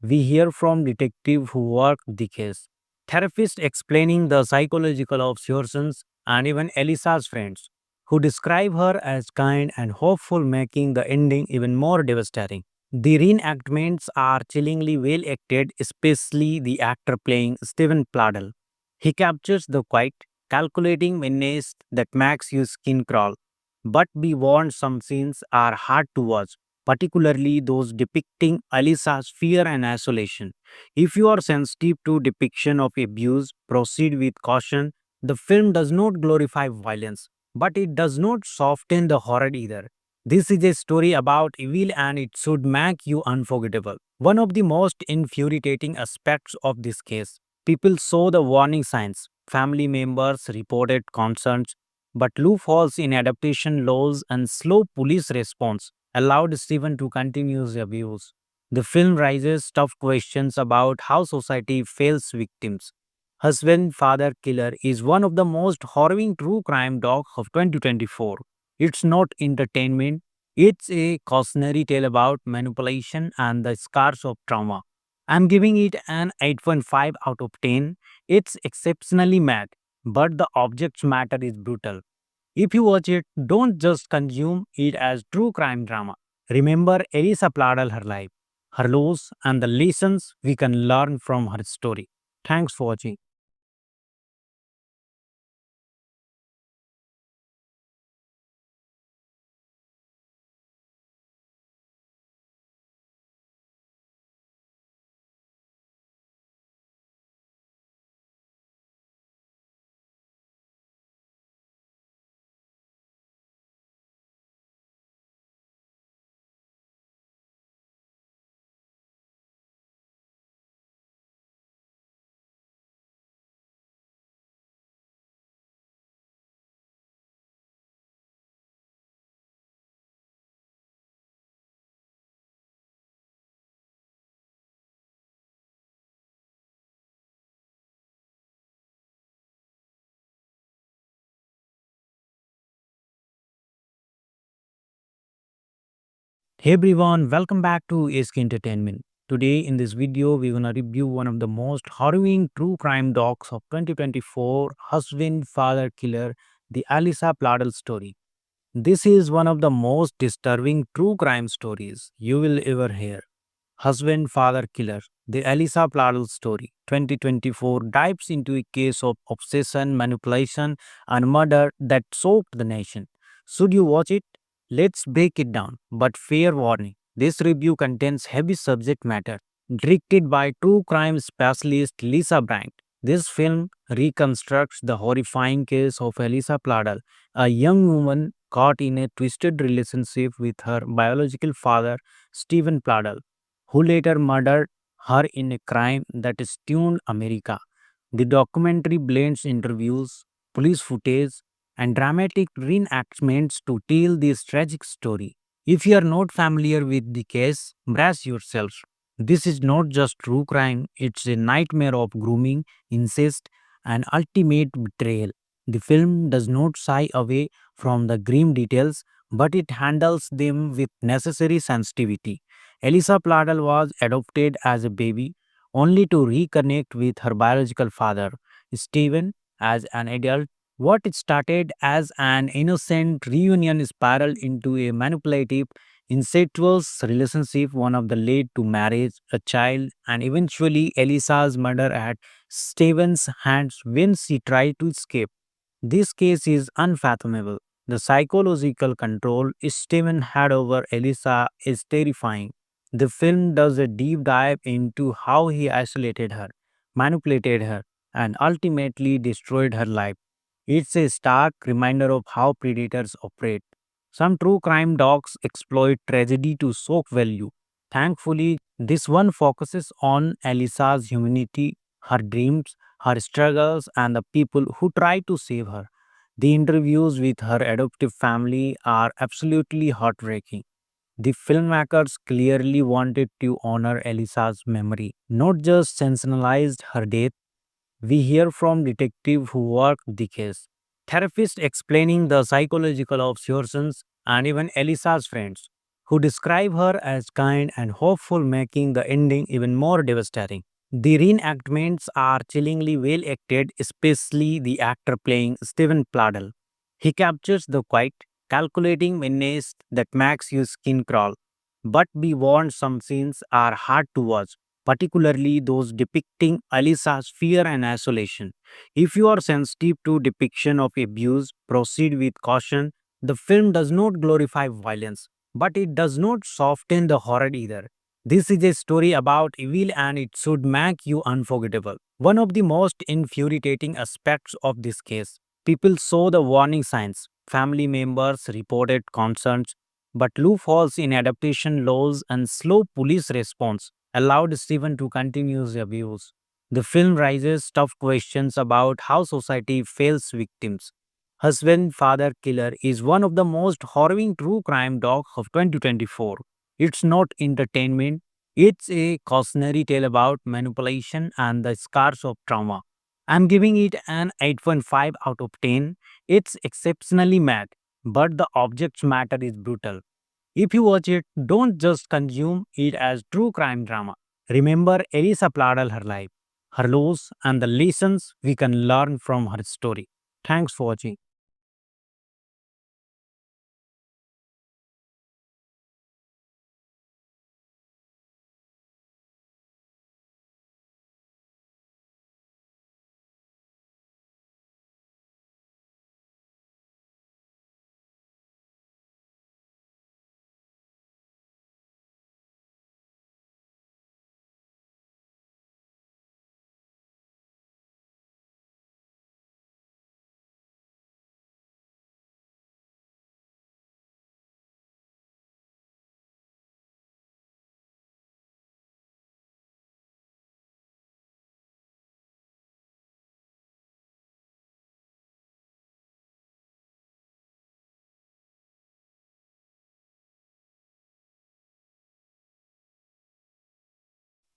We hear from detective who worked the case, therapists explaining the psychological observations, and even Elisa's friends who describe her as kind and hopeful, making the ending even more devastating. The reenactments are chillingly well acted, especially the actor playing Stephen Pladel. He captures the quiet, calculating menace that makes your skin crawl. But be warned, some scenes are hard to watch, particularly those depicting Alisa's fear and isolation. If you are sensitive to depiction of abuse, proceed with caution. The film does not glorify violence, but it does not soften the horror either. This is a story about evil and it should make you unforgettable. One of the most infuriating aspects of this case, people saw the warning signs. Family members reported concerns, but loopholes in adaptation laws and slow police response allowed Stephen to continue his abuse. The film raises tough questions about how society fails victims. Husband Father Killer is one of the most harrowing true crime docs of 2024. It's not entertainment, it's a cautionary tale about manipulation and the scars of trauma. I'm giving it an 8.5 out of 10. It's exceptionally mad, but the object's matter is brutal. If you watch it, don't just consume it as true crime drama. Remember Elisa Pladal, her life, her loss, and the lessons we can learn from her story. Thanks for watching. Hey everyone, welcome back to ASK Entertainment. Today in this video, we're gonna review one of the most harrowing true crime docs of 2024, Husband Father Killer, the Alisa Pladel story. This is one of the most disturbing true crime stories you will ever hear. Husband Father Killer, the Elisa Pladel story, 2024 dives into a case of obsession, manipulation, and murder that shocked the nation. Should you watch it? Let's break it down. But fair warning, this review contains heavy subject matter. Directed by true crime specialist Lisa Brandt, this film reconstructs the horrifying case of Elisa Pladel, a young woman caught in a twisted relationship with her biological father, Stephen Pladel, who later murdered her in a crime that stunned America. The documentary blends interviews, police footage, and dramatic reenactments to tell this tragic story. If you are not familiar with the case, brace yourselves. This is not just true crime, it's a nightmare of grooming, incest, and ultimate betrayal. The film does not shy away from the grim details, but it handles them with necessary sensitivity. Elisa Pladel was adopted as a baby, only to reconnect with her biological father, Stephen, as an adult. What started as an innocent reunion spiraled into a manipulative, incestuous relationship, one of the led to marriage, a child, and eventually Elisa's murder at Stephen's hands when she tried to escape. This case is unfathomable. The psychological control Stephen had over Elisa is terrifying. The film does a deep dive into how he isolated her, manipulated her, and ultimately destroyed her life. It's a stark reminder of how predators operate. Some true crime docs exploit tragedy to shock value. Thankfully, this one focuses on Elisa's humanity, her dreams, her struggles, and the people who try to save her. The interviews with her adoptive family are absolutely heartbreaking. The filmmakers clearly wanted to honor Elisa's memory, not just sensationalized her death. We hear from detectives who work the case, therapists explaining the psychological obsessions, and even Elisa's friends, who describe her as kind and hopeful, making the ending even more devastating. The reenactments are chillingly well acted, especially the actor playing Stephen Pladel. He captures the quiet, calculating menace that makes your skin crawl. But be warned, some scenes are hard to watch, particularly those depicting Alisa's fear and isolation. If you are sensitive to depiction of abuse, proceed with caution. The film does not glorify violence, but it does not soften the horror either. This is a story about evil and it should make you unforgettable. One of the most infuriating aspects of this case, people saw the warning signs. Family members reported concerns, but loopholes in adaptation laws and slow police response allowed Stephen to continue his abuse. The film raises tough questions about how society fails victims. Husband Father Killer is one of the most harrowing true crime docs of 2024. It's not entertainment, it's a cautionary tale about manipulation and the scars of trauma. I'm giving it an 8.5 out of 10. It's exceptionally mad, but the object's matter is brutal. If you watch it, don't just consume it as true crime drama. Remember Elisa Pladal, her life, her loss, and the lessons we can learn from her story. Thanks for watching.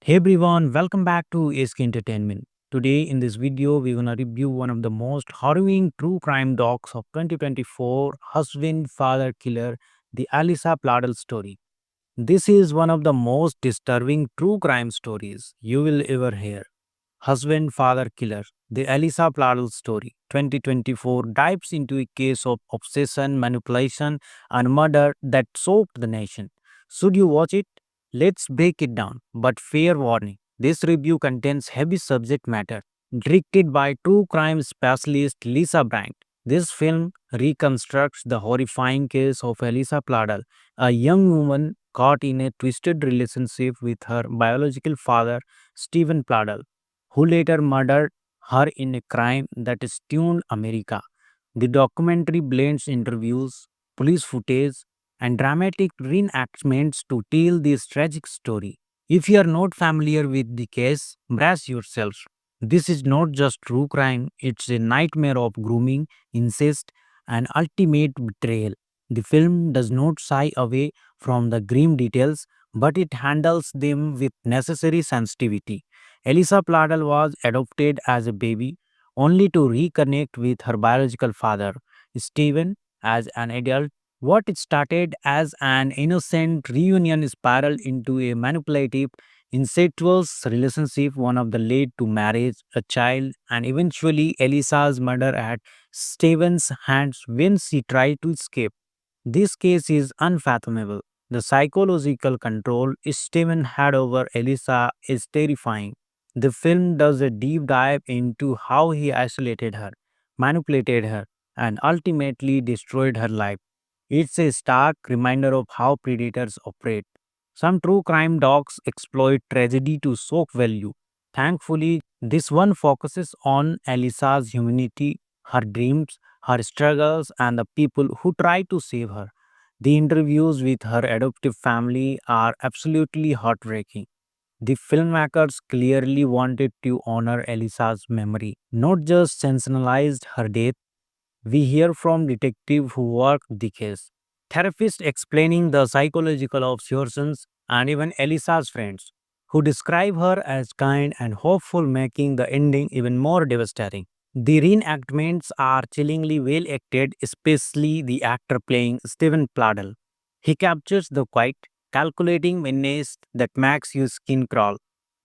Hey everyone, welcome back to ASK Entertainment. Today in this video, we're gonna review one of the most harrowing true crime docs of 2024, Husband Father Killer, the Alisa Pladel story. This is one of the most disturbing true crime stories you will ever hear. Husband Father Killer, the Elisa Pladel story, 2024 dives into a case of obsession, manipulation, and murder that shocked the nation. Should you watch it? Let's break it down. But fair warning, this review contains heavy subject matter. Directed by true crime specialist Lisa Brandt, this film reconstructs the horrifying case of Elisa Pladel, a young woman caught in a twisted relationship with her biological father, Stephen Pladel, who later murdered her in a crime that stunned America. The documentary blends interviews, police footage, and dramatic reenactments to tell this tragic story. If you are not familiar with the case, brace yourselves. This is not just true crime, it's a nightmare of grooming, incest, and ultimate betrayal. The film does not shy away from the grim details, but it handles them with necessary sensitivity. Elisa Pladel was adopted as a baby, only to reconnect with her biological father, Stephen, as an adult. What started as an innocent reunion spiraled into a manipulative, incestuous relationship, one of the led to marriage, a child, and eventually Elisa's murder at Stephen's hands when she tried to escape. This case is unfathomable. The psychological control Stephen had over Elisa is terrifying. The film does a deep dive into how he isolated her, manipulated her, and ultimately destroyed her life. It's a stark reminder of how predators operate. Some true crime docs exploit tragedy to shock value. Thankfully, this one focuses on Elisa's humanity, her dreams, her struggles, and the people who try to save her. The interviews with her adoptive family are absolutely heartbreaking. The filmmakers clearly wanted to honor Elisa's memory, not just sensationalized her death. We hear from detectives who work the case, therapists explaining the psychological obsessions, and even Elisa's friends, who describe her as kind and hopeful, making the ending even more devastating. The reenactments are chillingly well acted, especially the actor playing Stephen Pladel. He captures the quiet, calculating menace that makes your skin crawl.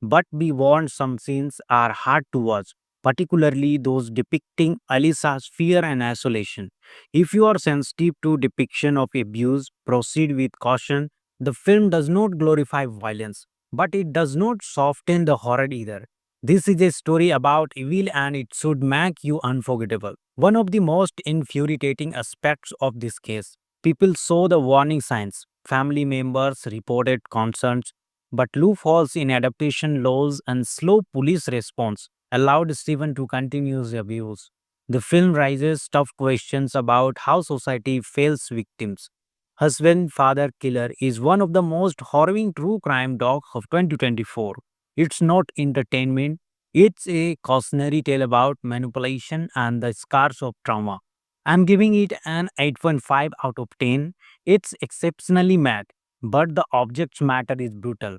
But be warned, some scenes are hard to watch, particularly those depicting Alisa's fear and isolation. If you are sensitive to depiction of abuse, proceed with caution. The film does not glorify violence, but it does not soften the horror either. This is a story about evil and it should make you unforgettable. One of the most infuriating aspects of this case, people saw the warning signs. Family members reported concerns, but loopholes in adaptation laws and slow police response allowed Stephen to continue his abuse. The film raises tough questions about how society fails victims. Husband Father Killer is one of the most harrowing true crime docs of 2024. It's not entertainment, it's a cautionary tale about manipulation and the scars of trauma. I'm giving it an 8.5 out of 10. It's exceptionally mad, but the object's matter is brutal.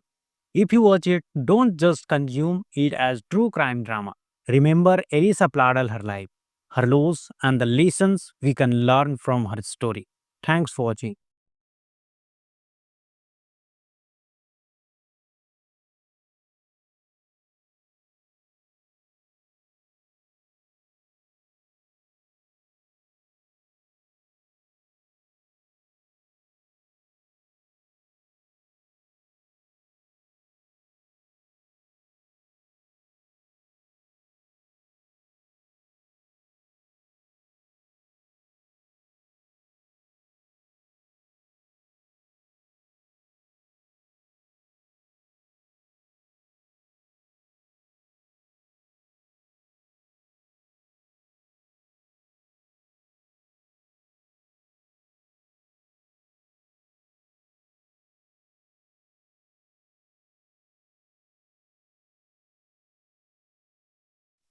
If you watch it, don't just consume it as true crime drama. Remember Elisa Pladal, her life, her loss, and the lessons we can learn from her story. Thanks for watching.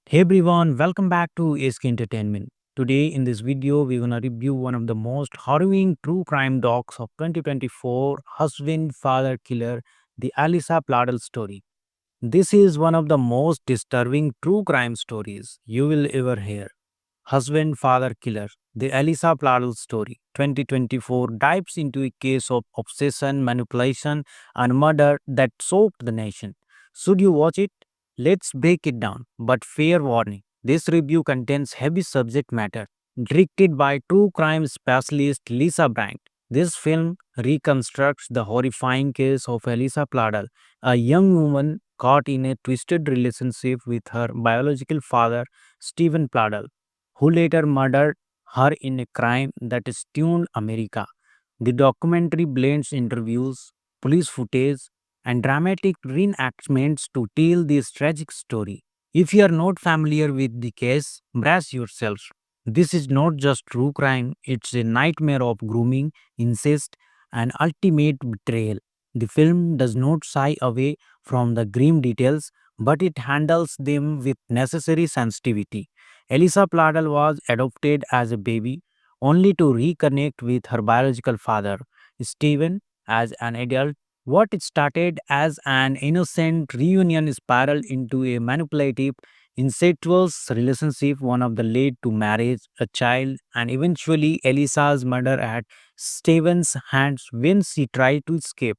Hey everyone, welcome back to ASK Entertainment. Today in this video, we're gonna review one of the most harrowing true crime docs of 2024, Husband Father Killer, the Alisa Pladel story. This is one of the most disturbing true crime stories you will ever hear. Husband Father Killer, the Elisa Pladel story, 2024 dives into a case of obsession, manipulation, and murder that shocked the nation. Should you watch it? Let's break it down. But fair warning, this review contains heavy subject matter. Directed by true crime specialist Lisa Brandt, this film reconstructs the horrifying case of Elisa Pladel, a young woman caught in a twisted relationship with her biological father, Stephen Pladel, who later murdered her in a crime that stunned America. The documentary blends interviews, police footage, and dramatic reenactments to tell this tragic story. If you are not familiar with the case, brace yourself. This is not just true crime, it's a nightmare of grooming, incest, and ultimate betrayal. The film does not shy away from the grim details, but it handles them with necessary sensitivity. Elisa Pladel was adopted as a baby, only to reconnect with her biological father, Stephen, as an adult. What started as an innocent reunion spiraled into a manipulative, incestuous relationship, one of the led to marriage, a child, and eventually Elisa's murder at Stephen's hands when she tried to escape.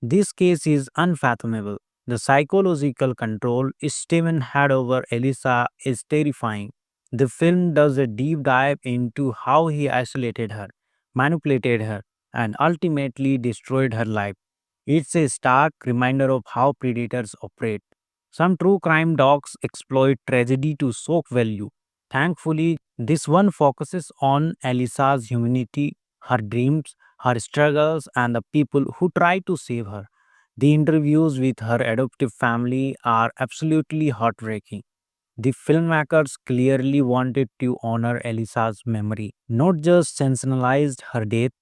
This case is unfathomable. The psychological control Steven had over Elisa is terrifying. The film does a deep dive into how he isolated her, manipulated her, and ultimately destroyed her life. It's a stark reminder of how predators operate. Some true crime docs exploit tragedy to shock value. Thankfully, this one focuses on Elisa's humanity, her dreams, her struggles, and the people who try to save her. The interviews with her adoptive family are absolutely heartbreaking. The filmmakers clearly wanted to honor Elisa's memory, not just sensationalized her death.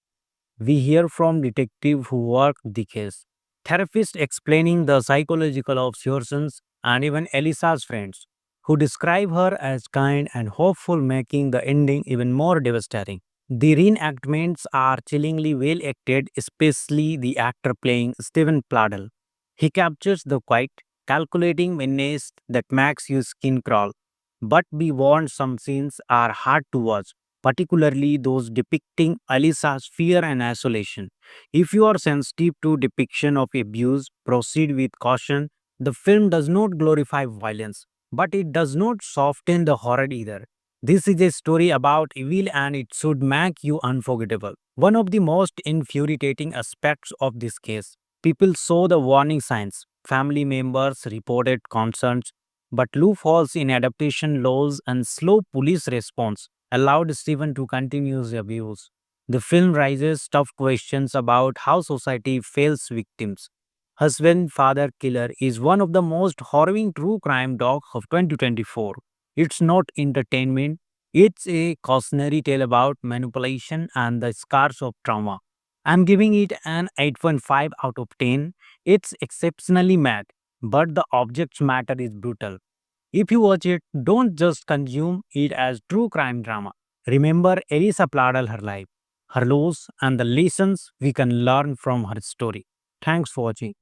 We hear from detectives who worked the case, therapists explaining the psychological obsessions, and even Elisa's friends, who describe her as kind and hopeful, making the ending even more devastating. The reenactments are chillingly well acted, especially the actor playing Stephen Pladel. He captures the quiet, calculating menace that makes your skin crawl. But be warned, some scenes are hard to watch, particularly those depicting Alisa's fear and isolation. If you are sensitive to depiction of abuse, proceed with caution. The film does not glorify violence, but it does not soften the horror either. This is a story about evil and it should make you unforgettable. One of the most infuriating aspects of this case, people saw the warning signs. Family members reported concerns, but loopholes in adaptation laws and slow police response allowed Stephen to continue his abuse. The film raises tough questions about how society fails victims. Husband Father Killer is one of the most harrowing true crime docs of 2024. It's not entertainment, it's a cautionary tale about manipulation and the scars of trauma. I'm giving it an 8.5 out of 10. It's exceptionally mad, but the object's matter is brutal. If you watch it, don't just consume it as true crime drama. Remember Elisa Pladal, her life, her loss, and the lessons we can learn from her story. Thanks for watching.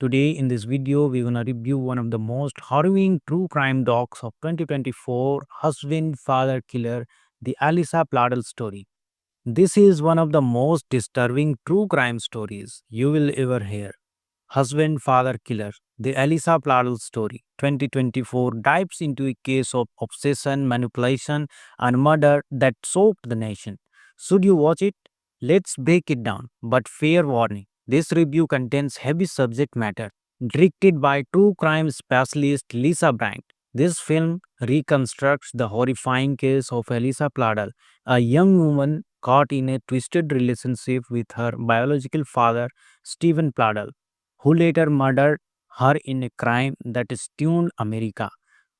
Today in this video, we're gonna review one of the most harrowing true crime docs of 2024, Husband Father Killer, the Alisa Pladel story. This is one of the most disturbing true crime stories you will ever hear. Husband Father Killer, the Elisa Pladel story, 2024 dives into a case of obsession, manipulation, and murder that shocked the nation. Should you watch it? Let's break it down. But fair warning, this review contains heavy subject matter. Directed by true crime specialist Lisa Brandt, this film reconstructs the horrifying case of Elisa Pladel, a young woman caught in a twisted relationship with her biological father, Stephen Pladel, who later murdered her in a crime that stunned America.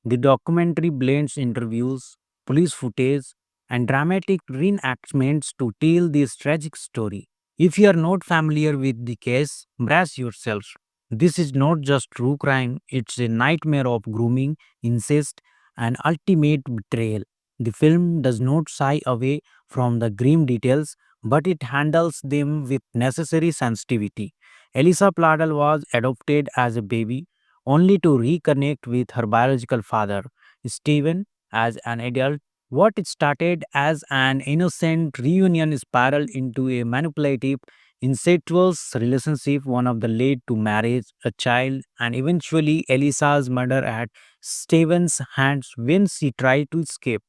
The documentary blends interviews, police footage, and dramatic reenactments to tell this tragic story. If you are not familiar with the case, brace yourselves. This is not just true crime, it's a nightmare of grooming, incest, and ultimate betrayal. The film does not shy away from the grim details, but it handles them with necessary sensitivity. Elisa Pladel was adopted as a baby only to reconnect with her biological father, Stephen, as an adult. What started as an innocent reunion spiraled into a manipulative, incestuous relationship, one of the led to marriage, a child, and eventually Elisa's murder at Stephen's hands when she tried to escape.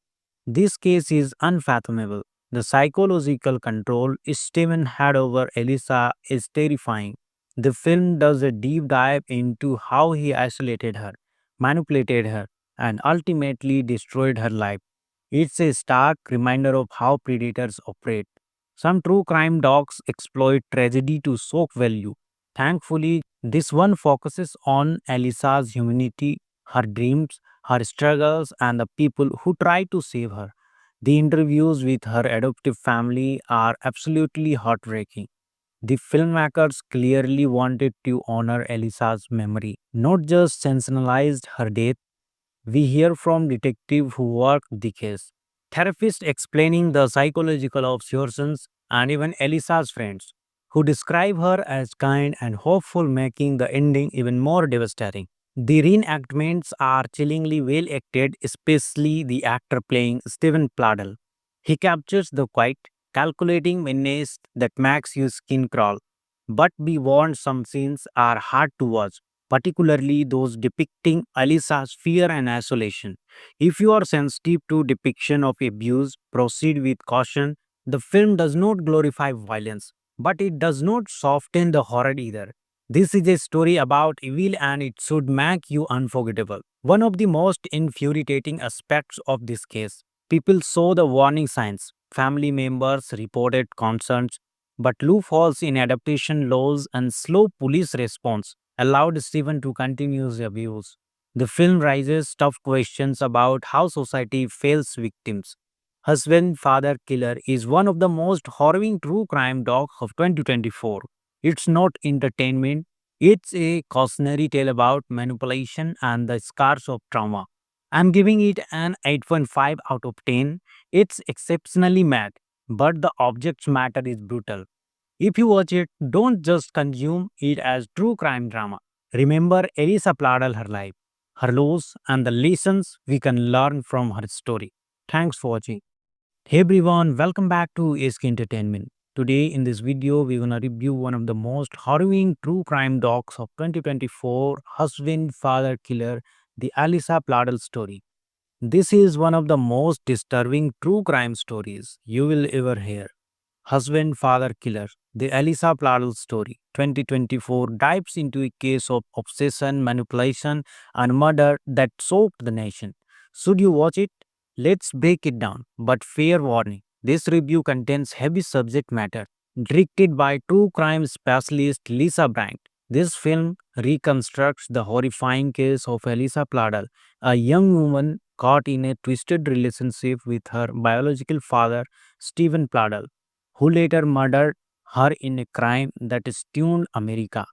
This case is unfathomable. The psychological control Stephen had over Elisa is terrifying. The film does a deep dive into how he isolated her, manipulated her, and ultimately destroyed her life. It's a stark reminder of how predators operate. Some true crime docs exploit tragedy to shock value. Thankfully, this one focuses on Elisa's humanity, her dreams, her struggles, and the people who try to save her. The interviews with her adoptive family are absolutely heartbreaking. The filmmakers clearly wanted to honor Elisa's memory, not just sensationalized her death. We hear from detectives who worked the case, therapists explaining the psychological obsessions, and even Elisa's friends, who describe her as kind and hopeful, making the ending even more devastating. The reenactments are chillingly well acted, especially the actor playing Stephen Pladel. He captures the quiet, calculating menace that makes your skin crawl. But be warned, some scenes are hard to watch, particularly those depicting Alisa's fear and isolation. If you are sensitive to depiction of abuse, proceed with caution. The film does not glorify violence, but it does not soften the horror either. This is a story about evil and it should make you unforgettable. One of the most infuriating aspects of this case, people saw the warning signs. Family members reported concerns, but loopholes in adaptation laws and slow police response allowed Stephen to continue his abuse. The film raises tough questions about how society fails victims. Husband Father Killer is one of the most harrowing true crime docs of 2024. It's not entertainment, it's a cautionary tale about manipulation and the scars of trauma. I'm giving it an 8.5 out of 10. It's exceptionally mad, but the object's matter is brutal. If you watch it, don't just consume it as true crime drama. Remember Elisa Pladal, her life, her loss, and the lessons we can learn from her story. Thanks for watching. Hey everyone, welcome back to ASK Entertainment. Today in this video, we're gonna review one of the most harrowing true crime docs of 2024, Husband Father Killer, the Alisa Pladel story. This is one of the most disturbing true crime stories you will ever hear. Husband Father Killer, the Alisa Pladel story, 2024 dives into a case of obsession, manipulation, and murder that shocked the nation. Should you watch it? Let's break it down. But fair warning, this review contains heavy subject matter. Directed by true crime specialist Lisa Brandt, this film reconstructs the horrifying case of Elisa Pladel, a young woman caught in a twisted relationship with her biological father, Stephen Pladel, who later murdered her in a crime that stunned America.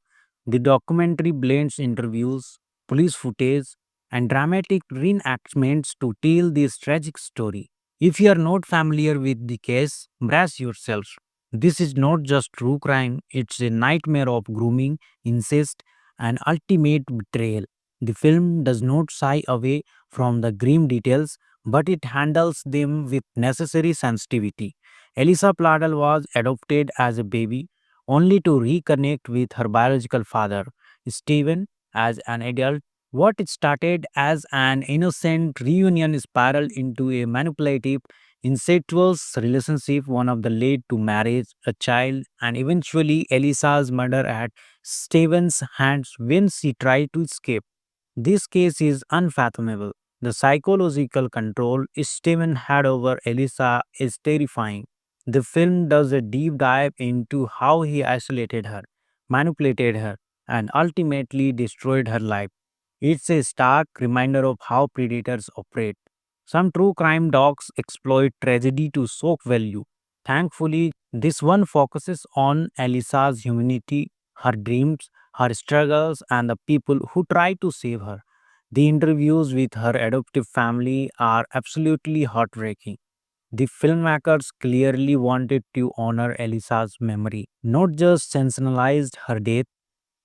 The documentary blends interviews, police footage, and dramatic reenactments to tell this tragic story. If you are not familiar with the case, brace yourselves. This is not just true crime, it's a nightmare of grooming, incest, and ultimate betrayal. The film does not shy away from the grim details, but it handles them with necessary sensitivity. Elisa Pladel was adopted as a baby, only to reconnect with her biological father, Stephen, as an adult. What started as an innocent reunion spiraled into a manipulative, incestuous relationship, one of the led to marriage, a child, and eventually Elisa's murder at Stephen's hands when she tried to escape. This case is unfathomable. The psychological control Steven had over Elisa is terrifying. The film does a deep dive into how he isolated her, manipulated her, and ultimately destroyed her life. It's a stark reminder of how predators operate. Some true crime docs exploit tragedy to shock value. Thankfully, this one focuses on Elisa's humanity, her dreams, her struggles, and the people who try to save her. The interviews with her adoptive family are absolutely heartbreaking. The filmmakers clearly wanted to honor Elisa's memory, not just sensationalized her death.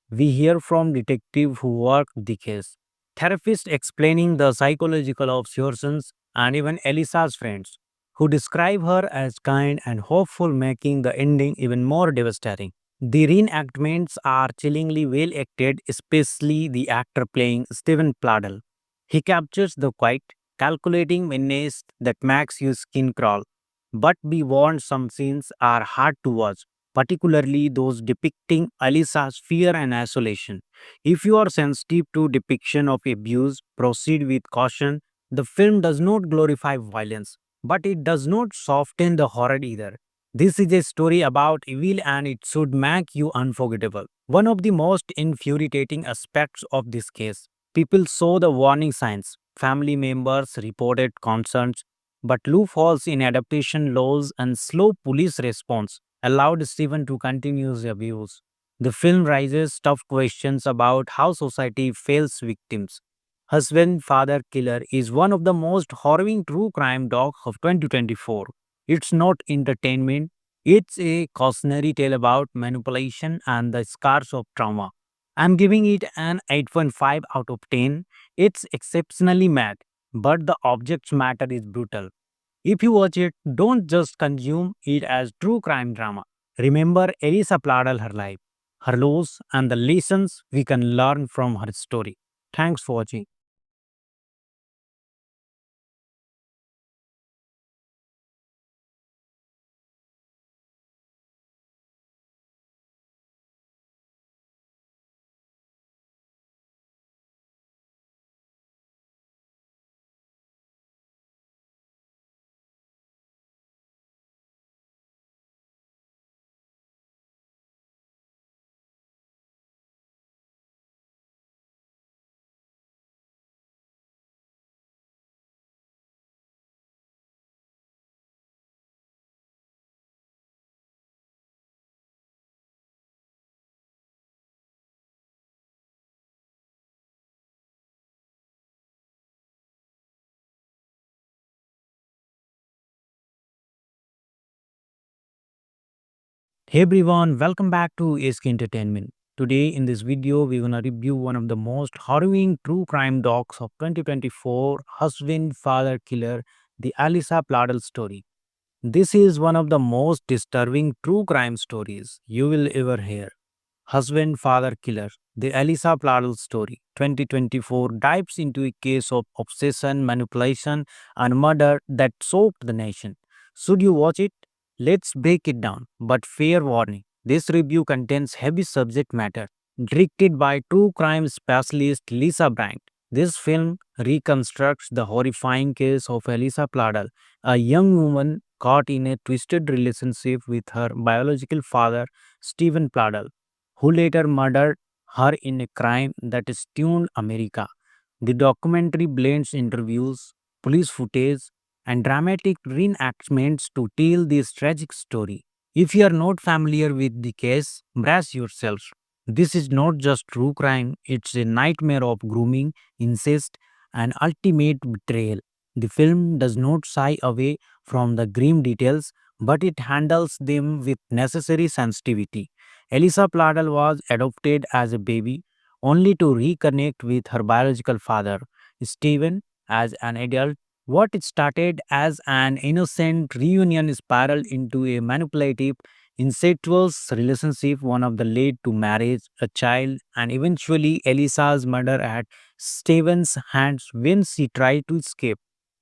We hear from detectives who work the case, therapists explaining the psychological obsessions, and even Elisa's friends who describe her as kind and hopeful, making the ending even more devastating. The reenactments are chillingly well acted, especially the actor playing Stephen Pladel. He captures the quiet, calculating menace that makes your skin crawl. But be warned, some scenes are hard to watch, particularly those depicting Alisa's fear and isolation. If you are sensitive to depiction of abuse, proceed with caution. The film does not glorify violence, but it does not soften the horror either. This is a story about evil and it should make you unforgettable. One of the most infuriating aspects of this case, people saw the warning signs. Family members reported concerns, but loopholes in adaptation laws and slow police response allowed Stephen to continue his abuse. The film raises tough questions about how society fails victims. Husband Father Killer is one of the most harrowing true crime docs of 2024. It's not entertainment, it's a cautionary tale about manipulation and the scars of trauma. I'm giving it an 8.5 out of 10. It's exceptionally mad, but the object's matter is brutal. If you watch it, don't just consume it as true crime drama. Remember Elisa Pladal, her life, her loss, and the lessons we can learn from her story. Thanks for watching. Hey everyone, welcome back to ASK Entertainment. Today in this video, we're gonna review one of the most harrowing true crime docs of 2024, Husband Father Killer, the Alisa Pladel story. This is one of the most disturbing true crime stories you will ever hear. Husband Father Killer, the Elisa Pladl story, 2024, dives into a case of obsession, manipulation, and murder that shocked the nation. Should you watch it? Let's break it down. But fair warning, this review contains heavy subject matter. Directed by true crime specialist Lisa Brandt, this film reconstructs the horrifying case of Elisa Pladl, a young woman caught in a twisted relationship with her biological father, Stephen Pladl, who later murdered her in a crime that stunned America. The documentary blends interviews, police footage, and dramatic reenactments to tell this tragic story. If you are not familiar with the case, brace yourselves. This is not just true crime, it's a nightmare of grooming, incest, and ultimate betrayal. The film does not shy away from the grim details, but it handles them with necessary sensitivity. Elisa Pladel was adopted as a baby, only to reconnect with her biological father, Stephen, as an adult. What started as an innocent reunion spiraled into a manipulative, incestuous relationship, one of the led to marriage, a child, and eventually Elisa's murder at Stephen's hands when she tried to escape.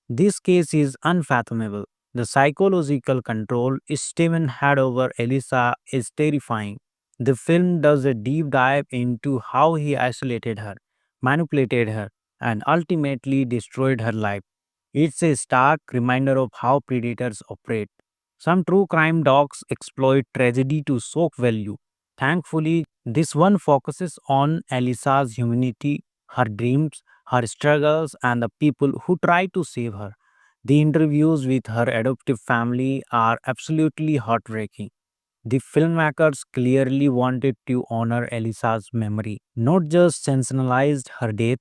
This case is unfathomable. The psychological control Steven had over Elisa is terrifying. The film does a deep dive into how he isolated her, manipulated her, and ultimately destroyed her life. It's a stark reminder of how predators operate. Some true crime docs exploit tragedy to shock value. Thankfully, this one focuses on Elisa's humanity, her dreams, her struggles, and the people who try to save her. The interviews with her adoptive family are absolutely heartbreaking. The filmmakers clearly wanted to honor Elisa's memory, not just sensationalized her death.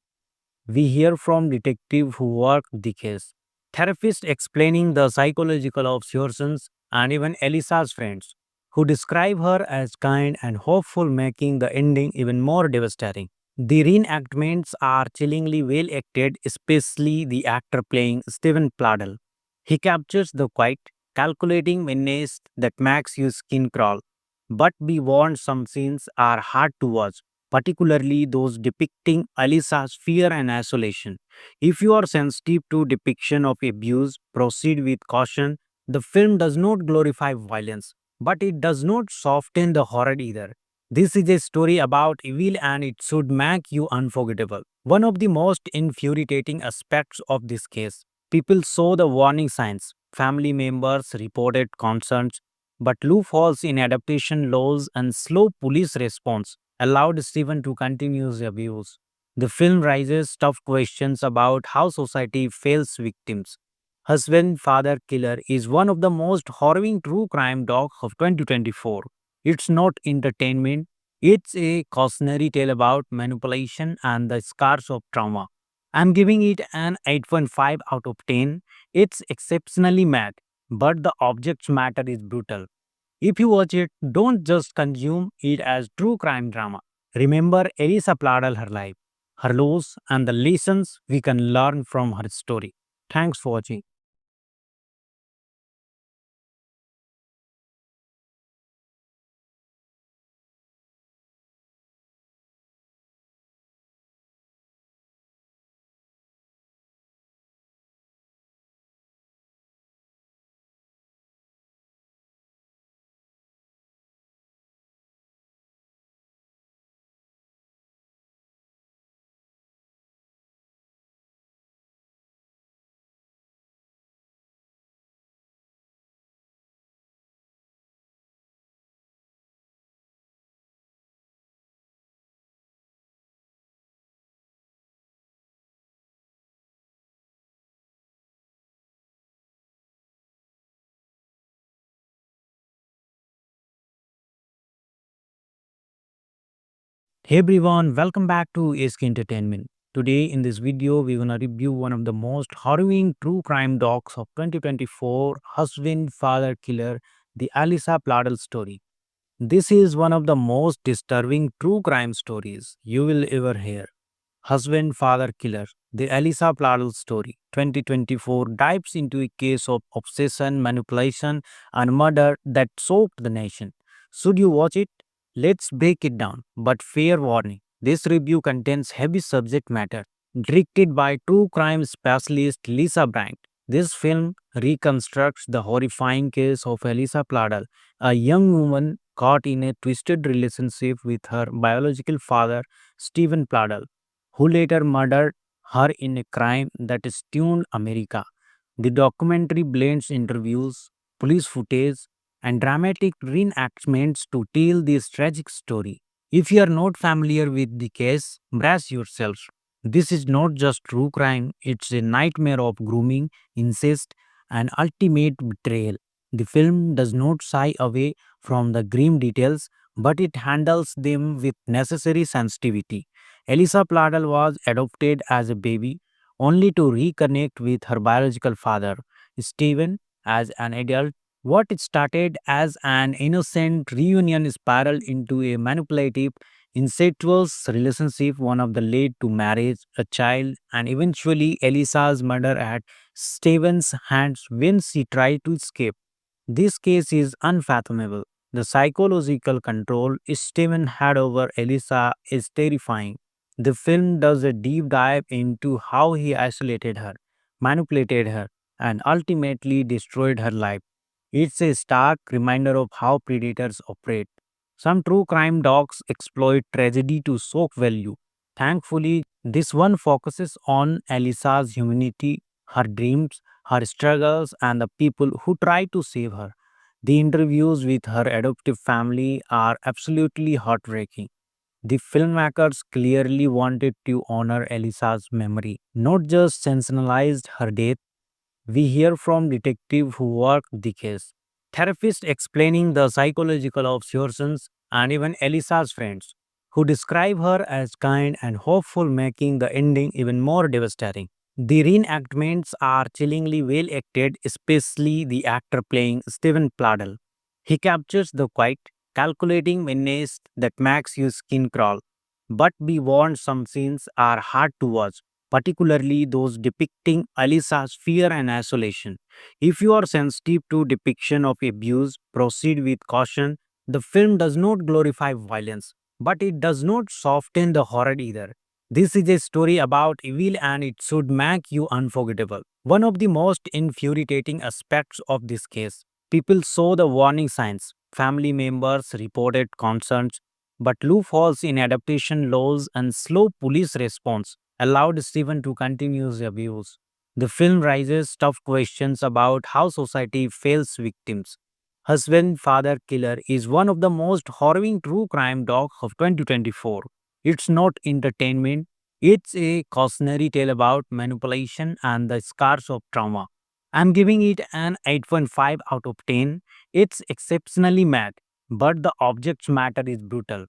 We hear from detectives who work the case, therapists explaining the psychological obsessions, and even Elisa's friends who describe her as kind and hopeful, making the ending even more devastating. The reenactments are chillingly well acted, especially the actor playing Stephen Pladl. He captures the quiet, calculating menace that makes your skin crawl. But be warned, some scenes are hard to watch, particularly those depicting Alisa's fear and isolation. If you are sensitive to depiction of abuse, proceed with caution. The film does not glorify violence, but it does not soften the horror either. This is a story about evil and it should make you unforgettable. One of the most infuriating aspects of this case, people saw the warning signs. Family members reported concerns, but loopholes in adaptation laws and slow police response allowed Stephen to continue his abuse. The film raises tough questions about how society fails victims. Husband Father Killer is one of the most harrowing true crime docs of 2024. It's not entertainment, it's a cautionary tale about manipulation and the scars of trauma. I'm giving it an 8.5 out of 10. It's exceptionally mad, but the object's matter is brutal. If you watch it, don't just consume it as true crime drama. Remember Elisa Pladal her life, her loss, and the lessons we can learn from her story. Thanks for watching. Hey everyone, welcome back to Ask Entertainment. Today in this video, we're gonna review one of the most harrowing true crime docs of 2024, Husband Father Killer, the Alisa Pladel story. This is one of the most disturbing true crime stories you will ever hear. Husband Father Killer. The Elisa Pladl story, 2024, dives into a case of obsession, manipulation, and murder that shocked the nation. Should you watch it? Let's break it down. But fair warning, this review contains heavy subject matter. Directed by true crime specialist Lisa Brandt, this film reconstructs the horrifying case of Elisa Pladl, a young woman caught in a twisted relationship with her biological father, Stephen Pladl, who later murdered her in a crime that stunned America. The documentary blends interviews, police footage, and dramatic reenactments to tell this tragic story. If you are not familiar with the case, brace yourselves. This is not just true crime, it's a nightmare of grooming, incest, and ultimate betrayal. The film does not shy away from the grim details, but it handles them with necessary sensitivity. Elisa Pladel was adopted as a baby, only to reconnect with her biological father, Stephen, as an adult. What started as an innocent reunion spiraled into a manipulative, incestuous relationship, one of the led to marriage, a child, and eventually Elisa's murder at Stephen's hands when she tried to escape. This case is unfathomable. The psychological control Steven had over Elisa is terrifying. The film does a deep dive into how he isolated her, manipulated her, and ultimately destroyed her life. It's a stark reminder of how predators operate. Some true crime docs exploit tragedy to shock value. Thankfully, this one focuses on Elisa's humanity, her dreams, her struggles, and the people who try to save her. The interviews with her adoptive family are absolutely heartbreaking. The filmmakers clearly wanted to honor Elisa's memory, not just sensationalized her death. We hear from detectives who worked the case, therapists explaining the psychological obsessions, and even Elisa's friends, who describe her as kind and hopeful, making the ending even more devastating. The reenactments are chillingly well acted, especially the actor playing Stephen Pladl. He captures the quiet, calculating menace that makes your skin crawl. But be warned, some scenes are hard to watch, particularly those depicting Alisa's fear and isolation. If you are sensitive to depiction of abuse, proceed with caution. The film does not glorify violence, but it does not soften the horror either. This is a story about evil and it should make you unforgettable. One of the most infuriating aspects of this case, people saw the warning signs. Family members reported concerns, but loopholes in adaptation laws and slow police response allowed Stephen to continue his abuse. The film raises tough questions about how society fails victims. Husband Father Killer is one of the most harrowing true crime docs of 2024. It's not entertainment, it's a cautionary tale about manipulation and the scars of trauma. I'm giving it an 8.5 out of 10. It's exceptionally mad, but the object's matter is brutal.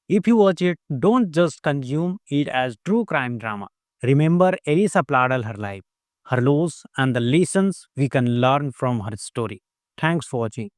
If you watch it, don't just consume it as true crime drama. Remember Elisa Pladal, her life, her loss, and the lessons we can learn from her story. Thanks for watching.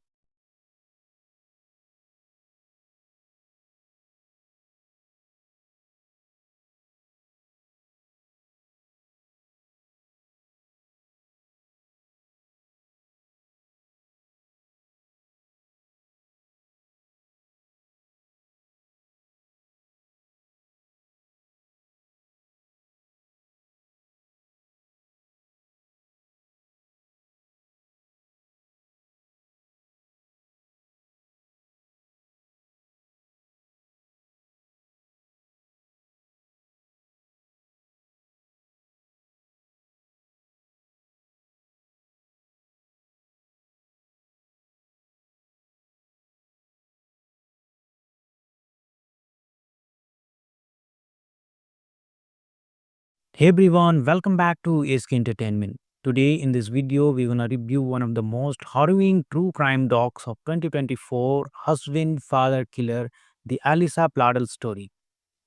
Hey everyone, welcome back to Ask Entertainment. Today in this video, we're gonna review one of the most harrowing true crime docs of 2024, Husband Father Killer, the Alisa Pladel story.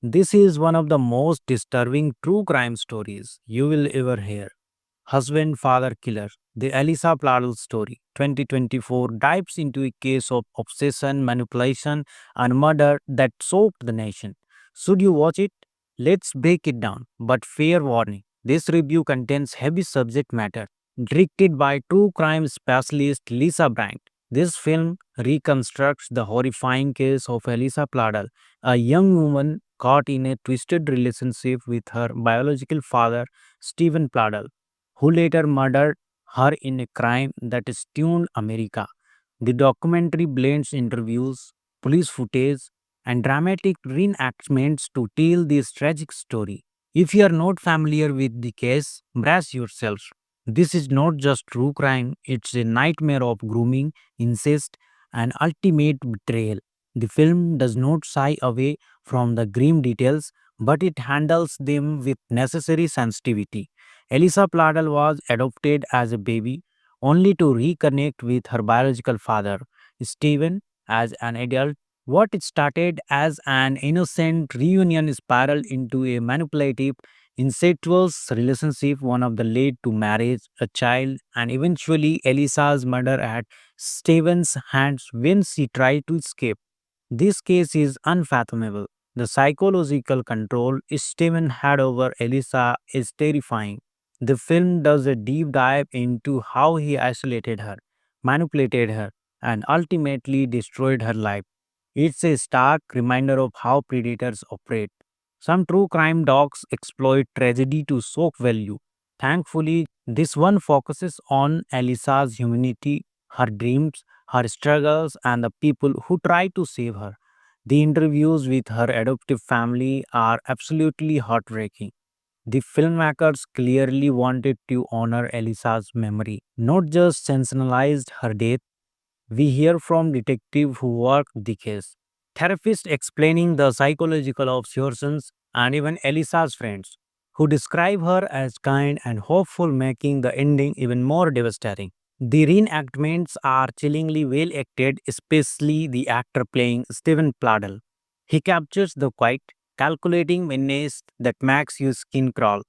This is one of the most disturbing true crime stories you will ever hear. Husband Father Killer, the Alisa Pladel story, 2024, dives into a case of obsession, manipulation, and murder that shocked the nation. Should you watch it? Let's break it down. But fair warning, This review contains heavy subject matter. Directed by true crime specialist Lisa Bryant, this film reconstructs the horrifying case of Elisa Pladel, a young woman caught in a twisted relationship with her biological father, Stephen Pladel, who later murdered her in a crime that stunned America. The documentary blends interviews, police footage, and dramatic reenactments to tell this tragic story. If you are not familiar with the case, brace yourselves. This is not just true crime, it's a nightmare of grooming, incest, and ultimate betrayal. The film does not shy away from the grim details, but it handles them with necessary sensitivity. Elisa Pladel was adopted as a baby only to reconnect with her biological father, Stephen, as an adult. What started as an innocent reunion spiraled into a manipulative, incestuous relationship, one of the led to marriage, a child, and eventually Elisa's murder at Stephen's hands when she tried to escape. This case is unfathomable. The psychological control Stephen had over Elisa is terrifying. The film does a deep dive into how he isolated her, manipulated her, and ultimately destroyed her life. It's a stark reminder of how predators operate. Some true crime docs exploit tragedy to shock value. Thankfully, this one focuses on Elisa's humanity, her dreams, her struggles, and the people who try to save her. The interviews with her adoptive family are absolutely heartbreaking. The filmmakers clearly wanted to honor Elisa's memory, not just sensationalized her death. We hear from detectives who work the case, therapists explaining the psychological obsessions, and even Elisa's friends who describe her as kind and hopeful, making the ending even more devastating. The reenactments are chillingly well acted, especially the actor playing Stephen Pladel. He captures the quiet, calculating menace that makes your skin crawl.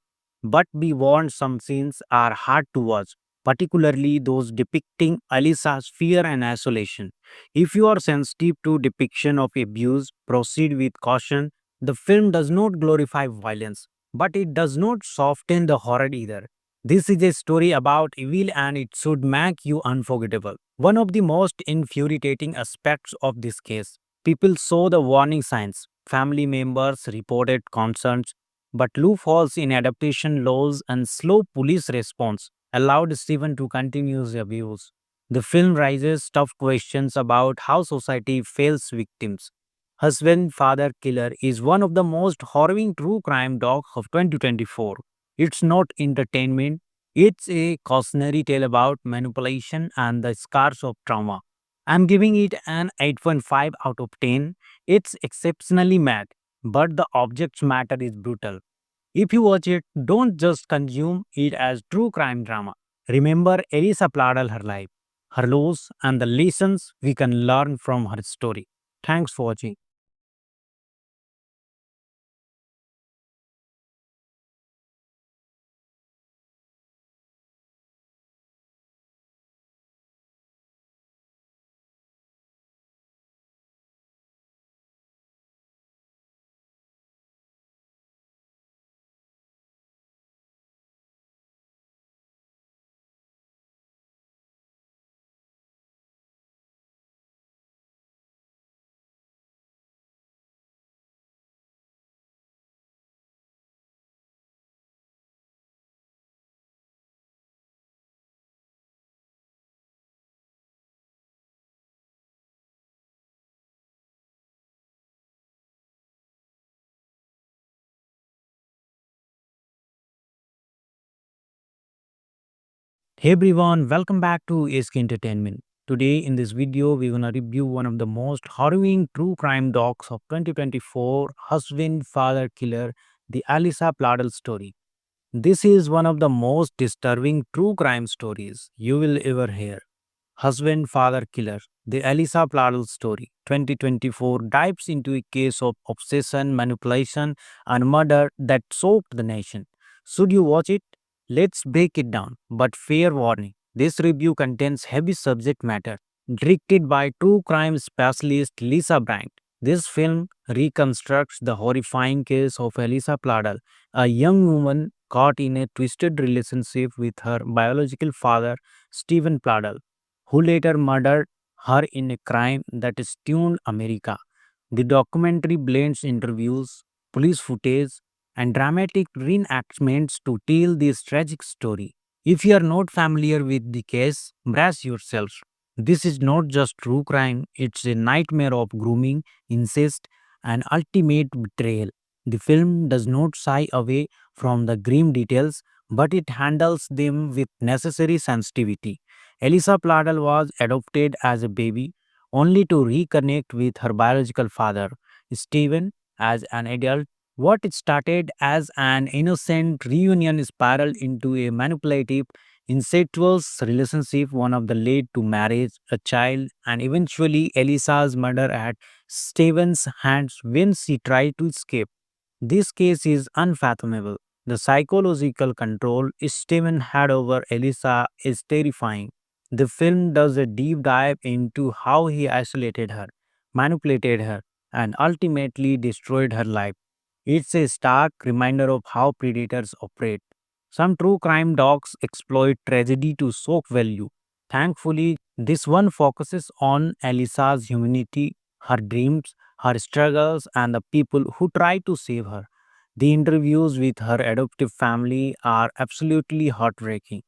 But be warned, some scenes are hard to watch, particularly those depicting Alisa's fear and isolation. If you are sensitive to depiction of abuse, proceed with caution. The film does not glorify violence, but it does not soften the horror either. This is a story about evil and it should make you unforgettable. One of the most infuriating aspects of this case, people saw the warning signs. Family members reported concerns, but loopholes in adaptation laws and slow police response allowed Stephen to continue his abuse. The film raises tough questions about how society fails victims. Husband Father Killer is one of the most harrowing true crime docs of 2024. It's not entertainment, it's a cautionary tale about manipulation and the scars of trauma. I'm giving it an 8.5 out of 10. It's exceptionally mad, but the object's matter is brutal. If you watch it, don't just consume it as true crime drama. Remember Elisa Pladal, her life, her loss, and the lessons we can learn from her story. Thanks for watching. Hey everyone, welcome back to Ask Entertainment. Today in this video, we're gonna review one of the most harrowing true crime docs of 2024, Husband Father Killer, the Alisa Pladel story. This is one of the most disturbing true crime stories you will ever hear. Husband Father Killer, the Elisa Pladel story, 2024 dives into a case of obsession, manipulation, and murder that shocked the nation. Should you watch it? Let's break it down. But fair warning, this review contains heavy subject matter. Directed by true crime specialist Lisa Bryant, this film reconstructs the horrifying case of Elisa Pladel, a young woman caught in a twisted relationship with her biological father, Stephen Pladl, who later murdered her in a crime that stunned America. The documentary blends interviews, police footage, and dramatic reenactments to tell this tragic story. If you are not familiar with the case, brace yourselves. This is not just true crime, it's a nightmare of grooming, incest, and ultimate betrayal. The film does not shy away from the grim details, but it handles them with necessary sensitivity. Elisa Pladel was adopted as a baby, only to reconnect with her biological father, Stephen, as an adult. What started as an innocent reunion spiraled into a manipulative, incestuous relationship, one of the led to marriage, a child, and eventually Elisa's murder at Stephen's hands when she tried to escape. This case is unfathomable. The psychological control Stephen had over Elisa is terrifying. The film does a deep dive into how he isolated her, manipulated her, and ultimately destroyed her life. It's a stark reminder of how predators operate. Some true crime docs exploit tragedy to soak value. Thankfully, this one focuses on Elisa's humanity, her dreams, her struggles, and the people who try to save her. The interviews with her adoptive family are absolutely heartbreaking.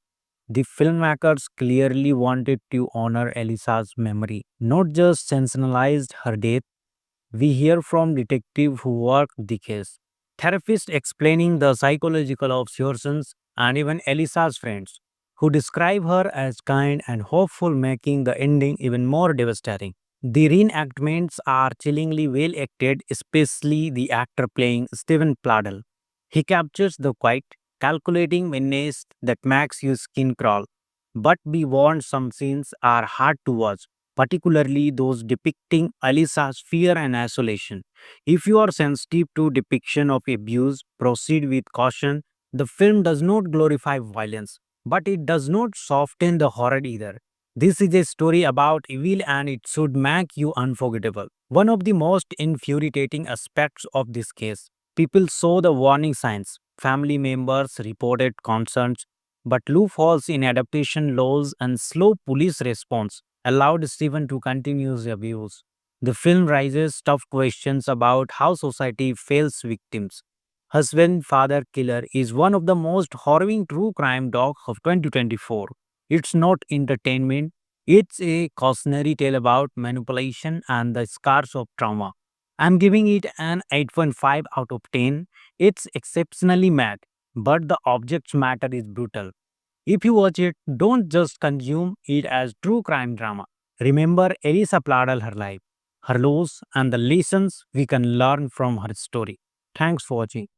The filmmakers clearly wanted to honor Elisa's memory, not just sensationalized her death. We hear from detectives who worked the case, therapists explaining the psychological obsessions, and even Elisa's friends, who describe her as kind and hopeful, making the ending even more devastating. The reenactments are chillingly well acted, especially the actor playing Stephen Pladl. He captures the quiet, calculating menace that makes your skin crawl. But be warned, some scenes are hard to watch, particularly those depicting Alisa's fear and isolation. If you are sensitive to depiction of abuse, proceed with caution. The film does not glorify violence, but it does not soften the horror either. This is a story about evil and it should make you unforgettable. One of the most infuriating aspects of this case, people saw the warning signs. Family members reported concerns, but loopholes in adaptation laws and slow police response allowed Stephen to continue his abuse. The film raises tough questions about how society fails victims. Husband Father Killer is one of the most harrowing true crime docs of 2024. It's not entertainment, it's a cautionary tale about manipulation and the scars of trauma. I'm giving it an 8.5 out of 10. It's exceptionally mad, but the object's matter is brutal. If you watch it, don't just consume it as true crime drama. Remember Elisa Pladal, her life, her loss, and the lessons we can learn from her story. Thanks for watching.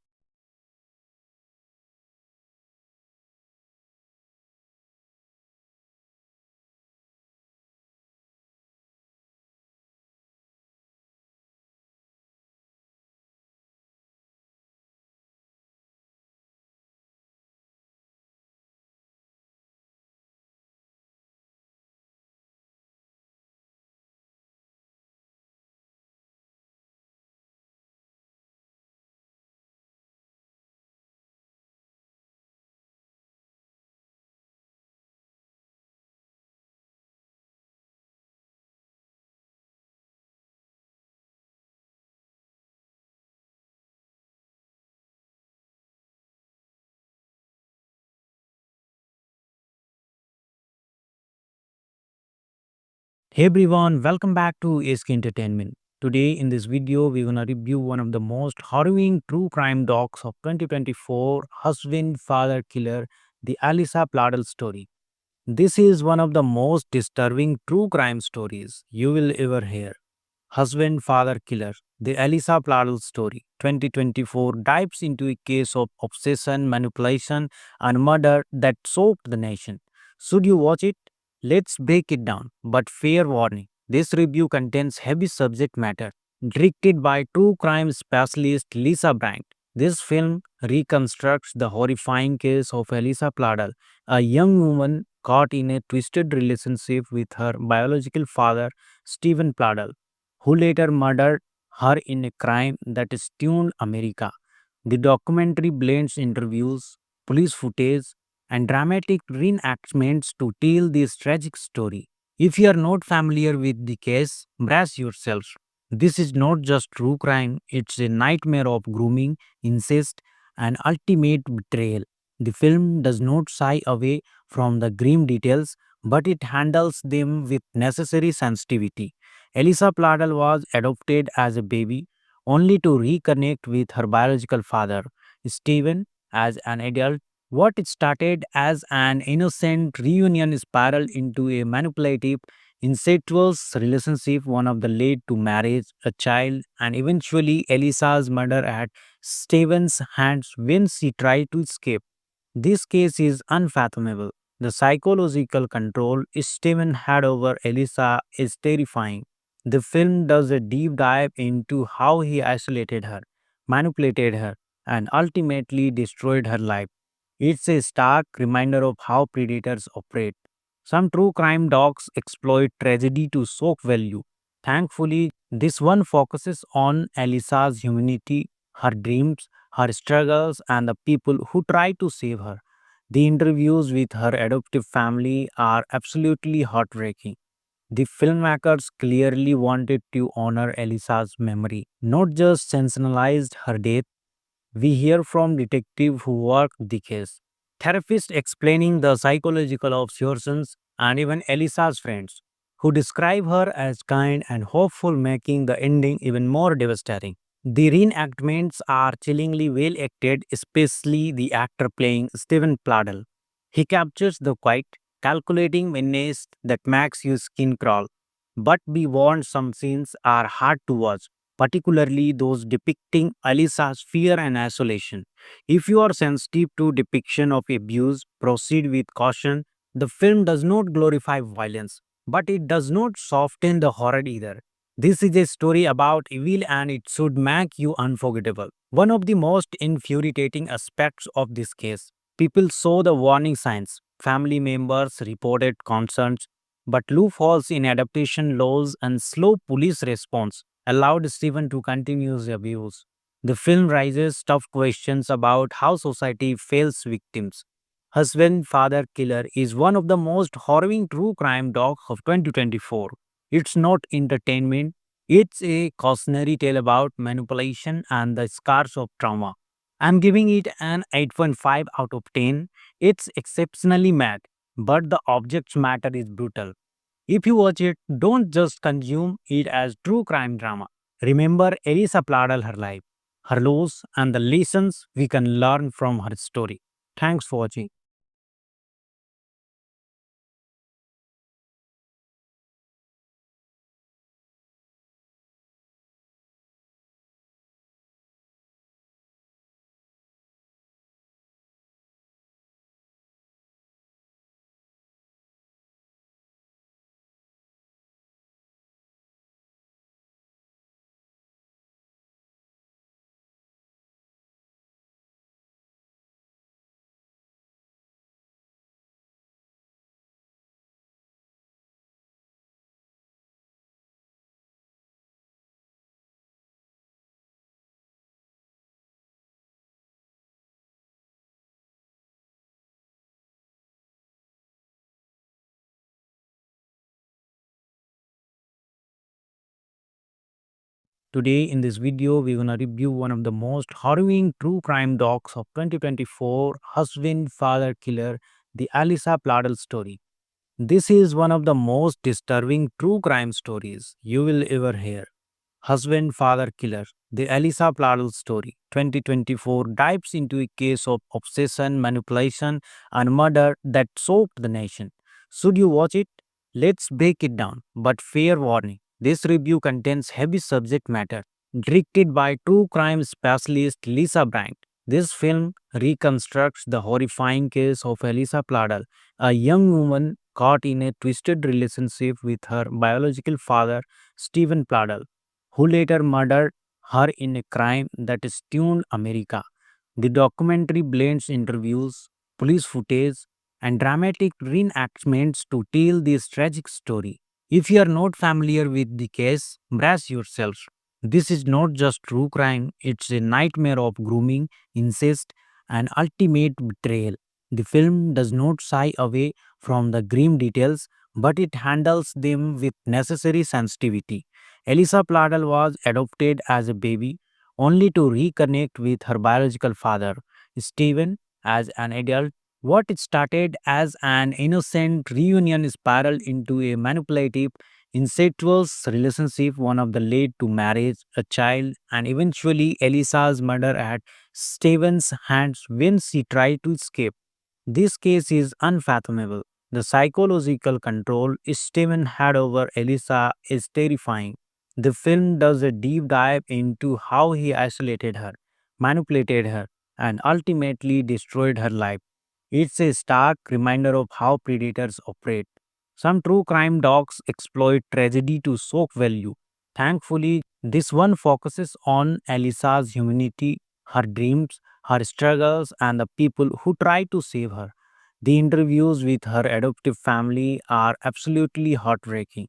Hey everyone, welcome back to ASK Entertainment. Today in this video, we're gonna review one of the most harrowing true crime docs of 2024, Husband Father Killer, the Alisa Pladel story. This is one of the most disturbing true crime stories you will ever hear. Husband Father Killer, the Elisa Pladl story, 2024 dives into a case of obsession, manipulation, and murder that shocked the nation. Should you watch it? Let's break it down. But fair warning, this review contains heavy subject matter directed by true crime specialist Lisa Brandt. This film reconstructs the horrifying case of Elisa Pladl, a young woman caught in a twisted relationship with her biological father, Stephen Pladl, who later murdered her in a crime that stunned America. The documentary blends interviews, police footage, and dramatic reenactments to tell this tragic story. If you are not familiar with the case, brace yourselves. This is not just true crime, it's a nightmare of grooming, incest, and ultimate betrayal. The film does not shy away from the grim details, but it handles them with necessary sensitivity. Elisa Pladel was adopted as a baby only to reconnect with her biological father, Stephen, as an adult. What it started as an innocent reunion spiraled into a manipulative, incestuous relationship, one of the led to marriage, a child, and eventually Elisa's murder at Stephen's hands when she tried to escape. This case is unfathomable. The psychological control Steven had over Elisa is terrifying. The film does a deep dive into how he isolated her, manipulated her, and ultimately destroyed her life. It's a stark reminder of how predators operate. Some true crime docs exploit tragedy to soak value. Thankfully, this one focuses on Elisa's humanity, her dreams, her struggles, and the people who try to save her. The interviews with her adoptive family are absolutely heartbreaking. The filmmakers clearly wanted to honor Elisa's memory, not just sensationalized her death. We hear from detectives who worked the case, therapists explaining the psychological obsessions, and even Elisa's friends, who describe her as kind and hopeful, making the ending even more devastating. The reenactments are chillingly well acted, especially the actor playing Stephen Pladel. He captures the quiet, calculating menace that makes your skin crawl. But be warned, some scenes are hard to watch, particularly those depicting Alisa's fear and isolation. If you are sensitive to depiction of abuse, proceed with caution. The film does not glorify violence, but it does not soften the horror either. This is a story about evil and it should make you unforgettable. One of the most infuriating aspects of this case, people saw the warning signs. Family members reported concerns, but loopholes in adaptation laws and slow police response allowed Stephen to continue his abuse. The film raises tough questions about how society fails victims. Husband Father Killer is one of the most harrowing true crime docs of 2024. It's not entertainment, it's a cautionary tale about manipulation and the scars of trauma. I'm giving it an 8.5 out of 10. It's exceptionally mad, but the object's matter is brutal. If you watch it, don't just consume it as true crime drama. Remember Elisa Pladal, her life, her loss, and the lessons we can learn from her story. Thanks for watching. Today in this video, we're gonna review one of the most harrowing true crime docs of 2024, Husband Father Killer, the Alisa Pladel story. This is one of the most disturbing true crime stories you will ever hear. Husband Father Killer, the Elisa Pladel story, 2024 dives into a case of obsession, manipulation, and murder that shocked the nation. Should you watch it? Let's break it down. But fair warning, this review contains heavy subject matter. Directed by true crime specialist Lisa Bryant, this film reconstructs the horrifying case of Elisa Pladel, a young woman caught in a twisted relationship with her biological father, Stephen Pladel, who later murdered her in a crime that stunned America. The documentary blends interviews, police footage, and dramatic reenactments to tell this tragic story. If you are not familiar with the case, brace yourselves. This is not just true crime, it's a nightmare of grooming, incest, and ultimate betrayal. The film does not shy away from the grim details, but it handles them with necessary sensitivity. Elisa Pladel was adopted as a baby, only to reconnect with her biological father, Stephen, as an adult. What it started as an innocent reunion spiraled into a manipulative, incestuous relationship, one of the led to marriage, a child, and eventually Elisa's murder at Stephen's hands when she tried to escape. This case is unfathomable. The psychological control Stephen had over Elisa is terrifying. The film does a deep dive into how he isolated her, manipulated her, and ultimately destroyed her life. It's a stark reminder of how predators operate. Some true crime docs exploit tragedy to shock value. Thankfully, this one focuses on Elisa's humanity, her dreams, her struggles, and the people who try to save her. The interviews with her adoptive family are absolutely heartbreaking.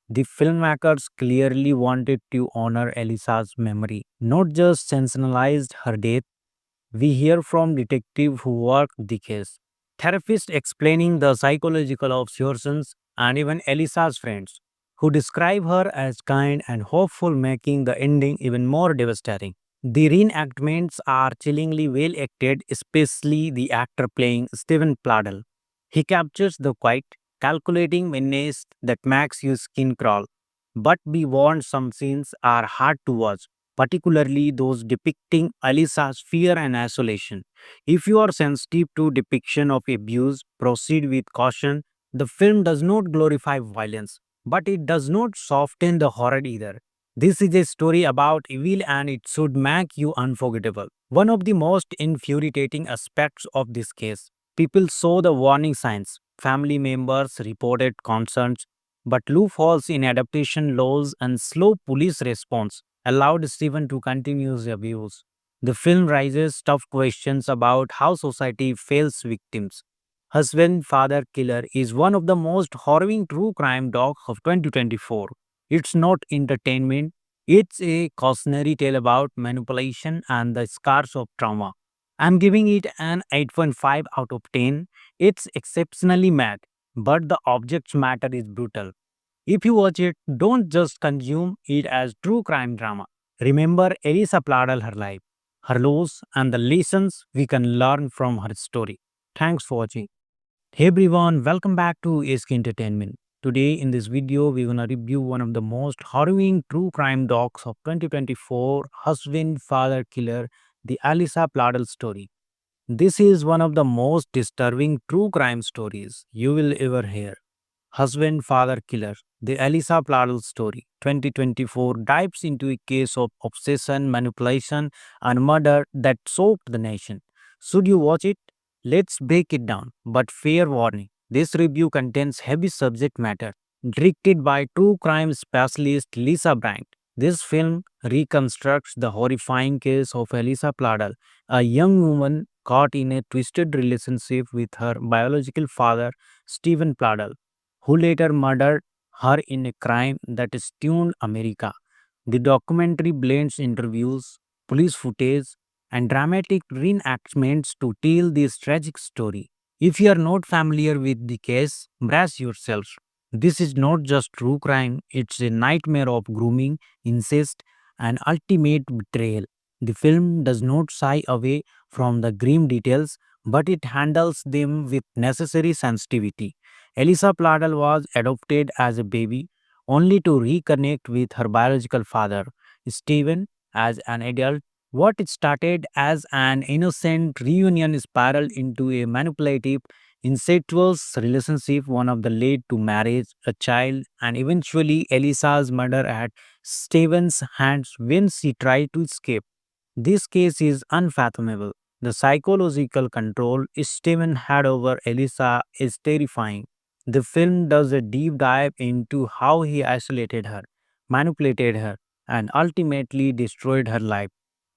The filmmakers clearly wanted to honor Elisa's memory, not just sensationalized her death. We hear from detectives who work the case, therapists explaining the psychological obsessions, and even Elisa's friends who describe her as kind and hopeful, making the ending even more devastating. The reenactments are chillingly well acted, especially the actor playing Stephen Pladel. He captures the quiet, calculating menace that makes your skin crawl. But be warned, some scenes are hard to watch, particularly those depicting Alisa's fear and isolation. If you are sensitive to depiction of abuse, proceed with caution. The film does not glorify violence, but it does not soften the horror either. This is a story about evil and it should make you unforgettable. One of the most infuriating aspects of this case, people saw the warning signs. Family members reported concerns, but loopholes in adaptation laws and slow police response allowed Stephen to continue his abuse. The film raises tough questions about how society fails victims. Husband Father Killer is one of the most harrowing true crime docs of 2024. It's not entertainment, it's a cautionary tale about manipulation and the scars of trauma. I'm giving it an 8.5 out of 10. It's exceptionally mad, but the object's matter is brutal. If you watch it, don't just consume it as true crime drama. Remember Elisa Pladal, her life, her loss, and the lessons we can learn from her story. Thanks for watching. Hey everyone, welcome back to ASK Entertainment. Today in this video, we're gonna review one of the most harrowing true crime docs of 2024, Husband Father Killer, the Elisa Pladal story. This is one of the most disturbing true crime stories you will ever hear. Husband Father Killer, the Elisa Pladel story, 2024 dives into a case of obsession, manipulation, and murder that shocked the nation. Should you watch it? Let's break it down. But fair warning, this review contains heavy subject matter. Directed by true crime specialist Lisa Brandt, this film reconstructs the horrifying case of Elisa Pladel, a young woman caught in a twisted relationship with her biological father, Stephen Pladel, who later murdered her in a crime that stunned America. The documentary blends interviews, police footage, and dramatic reenactments to tell this tragic story. If you are not familiar with the case, brace yourselves. This is not just true crime, it's a nightmare of grooming, incest, and ultimate betrayal. The film does not shy away from the grim details, but it handles them with necessary sensitivity. Elisa Pladel was adopted as a baby, only to reconnect with her biological father, Stephen, as an adult. What started as an innocent reunion spiraled into a manipulative, incestuous relationship, one of the led to marriage, a child, and eventually Elisa's murder at Stephen's hands when she tried to escape. This case is unfathomable. The psychological control Stephen had over Elisa is terrifying. The film does a deep dive into how he isolated her, manipulated her, and ultimately destroyed her life.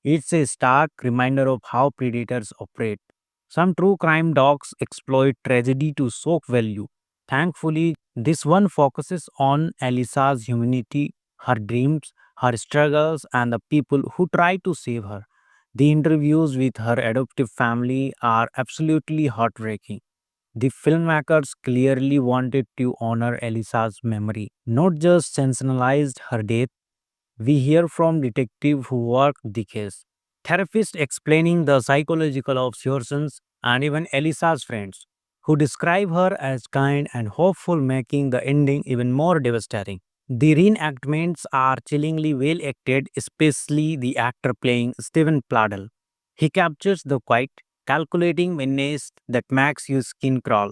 It's a stark reminder of how predators operate. Some true crime docs exploit tragedy to shock value. Thankfully, this one focuses on Elisa's humanity, her dreams, her struggles, and the people who try to save her. The interviews with her adoptive family are absolutely heartbreaking. The filmmakers clearly wanted to honor Elisa's memory, not just sensationalized her death. We hear from detectives who worked the case, therapists explaining the psychological obsessions, and even Elisa's friends who describe her as kind and hopeful, making the ending even more devastating. The reenactments are chillingly well acted, especially the actor playing Stephen Pladel. He captures the quiet, calculating menace that makes your skin crawl.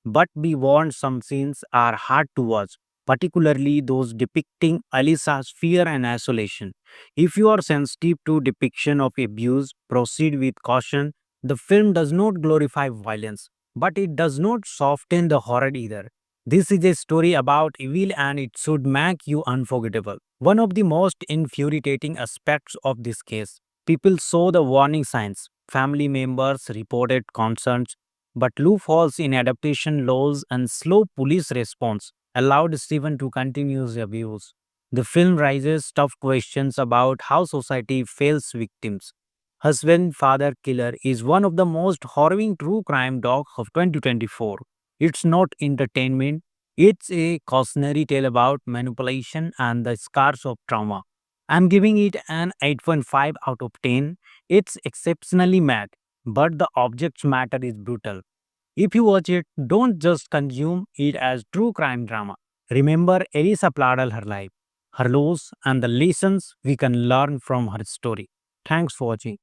But be warned, some scenes are hard to watch, particularly those depicting Alisa's fear and isolation. If you are sensitive to depiction of abuse, proceed with caution. The film does not glorify violence, but it does not soften the horror either. This is a story about evil and it should make you unforgettable. One of the most infuriating aspects of this case, people saw the warning signs, family members reported concerns, but loopholes in adaptation laws and slow police response allowed Stephen to continue the abuse. The film raises tough questions about how society fails victims. Husband Father Killer is one of the most harrowing true crime docs of 2024. It's not entertainment, it's a cautionary tale about manipulation and the scars of trauma. I'm giving it an 8.5 out of 10. It's exceptionally mad, but the object's matter is brutal. If you watch it, don't just consume it as true crime drama. Remember Elisa Pladal, her life, her loss, and the lessons we can learn from her story. Thanks for watching.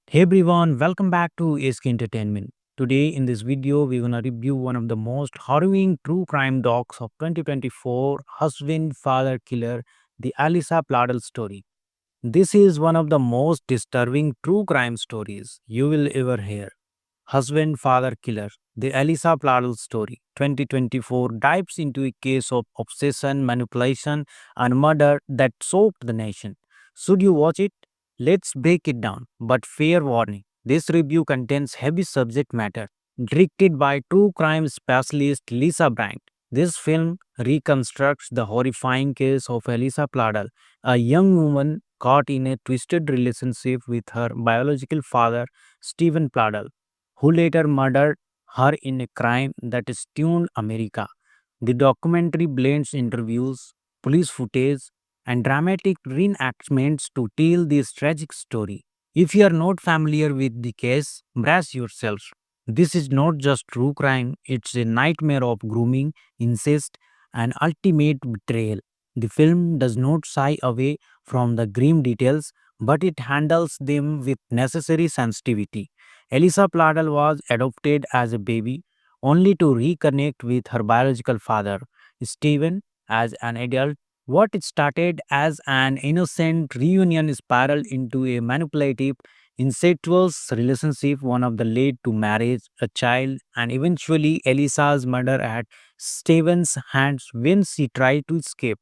Hey everyone, welcome back to ASK Entertainment. Today in this video, we're gonna review one of the most harrowing true crime docs of 2024, Husband Father Killer, the Alisa Pladel story. This is one of the most disturbing true crime stories you will ever hear. Husband Father Killer, the Elisa Pladl story, 2024 dives into a case of obsession, manipulation, and murder that shocked the nation. Should you watch it? Let's break it down. But fair warning, this review contains heavy subject matter. Directed by true crime specialist Lisa Brandt, this film reconstructs the horrifying case of Elisa Pladl, a young woman caught in a twisted relationship with her biological father, Stephen Pladl, who later murdered her in a crime that stunned America. The documentary blends interviews, police footage, and dramatic reenactments to tell this tragic story. If you are not familiar with the case, brace yourselves. This is not just true crime, it's a nightmare of grooming, incest, and ultimate betrayal. The film does not shy away from the grim details, but it handles them with necessary sensitivity. Elisa Pladel was adopted as a baby only to reconnect with her biological father, Stephen, as an adult. What started as an innocent reunion spiraled into a manipulative, incestuous relationship, one of the led to marriage, a child, and eventually Elisa's murder at Stephen's hands when she tried to escape.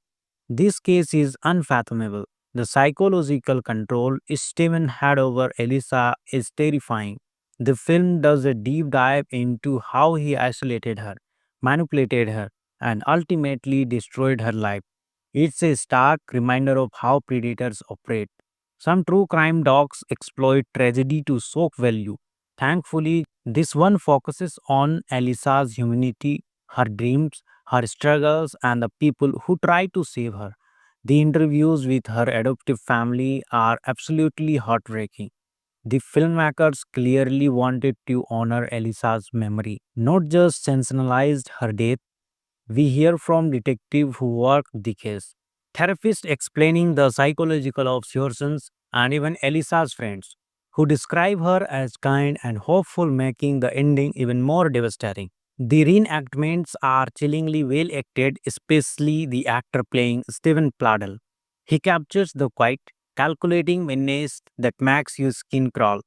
This case is unfathomable. The psychological control Stephen had over Elisa is terrifying. The film does a deep dive into how he isolated her, manipulated her, and ultimately destroyed her life. It's a stark reminder of how predators operate. Some true crime docs exploit tragedy to shock value. Thankfully, this one focuses on Elisa's humanity, her dreams, her struggles, and the people who try to save her. The interviews with her adoptive family are absolutely heartbreaking. The filmmakers clearly wanted to honor Elisa's memory, not just sensationalized her death. We hear from detective who work the case, therapists explaining the psychological observations, and even Elisa's friends who describe her as kind and hopeful, making the ending even more devastating. The reenactments are chillingly well acted, especially the actor playing Stephen Pladel. He captures the quiet, calculating menace that makes your skin crawl.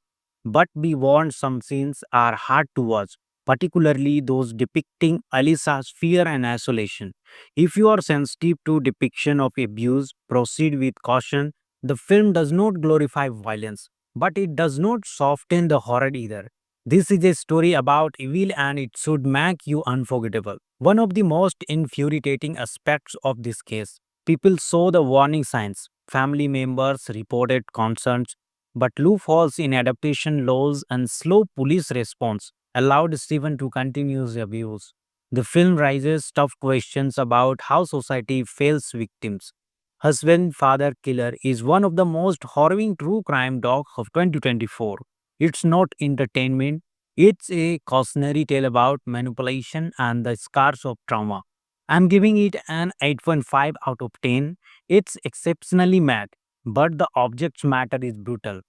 But be warned, some scenes are hard to watch, particularly those depicting Alisa's fear and isolation. If you are sensitive to depiction of abuse, proceed with caution. The film does not glorify violence, but it does not soften the horror either. This is a story about evil and it should make you unforgettable. One of the most infuriating aspects of this case, people saw the warning signs, family members reported concerns, but loopholes in adaptation laws and slow police response allowed Stephen to continue the abuse. The film raises tough questions about how society fails victims. Husband Father Killer is one of the most harrowing true crime docs of 2024. It's not entertainment, it's a cautionary tale about manipulation and the scars of trauma. I'm giving it an 8.5 out of 10. It's exceptionally mad, but the object's matter is brutal.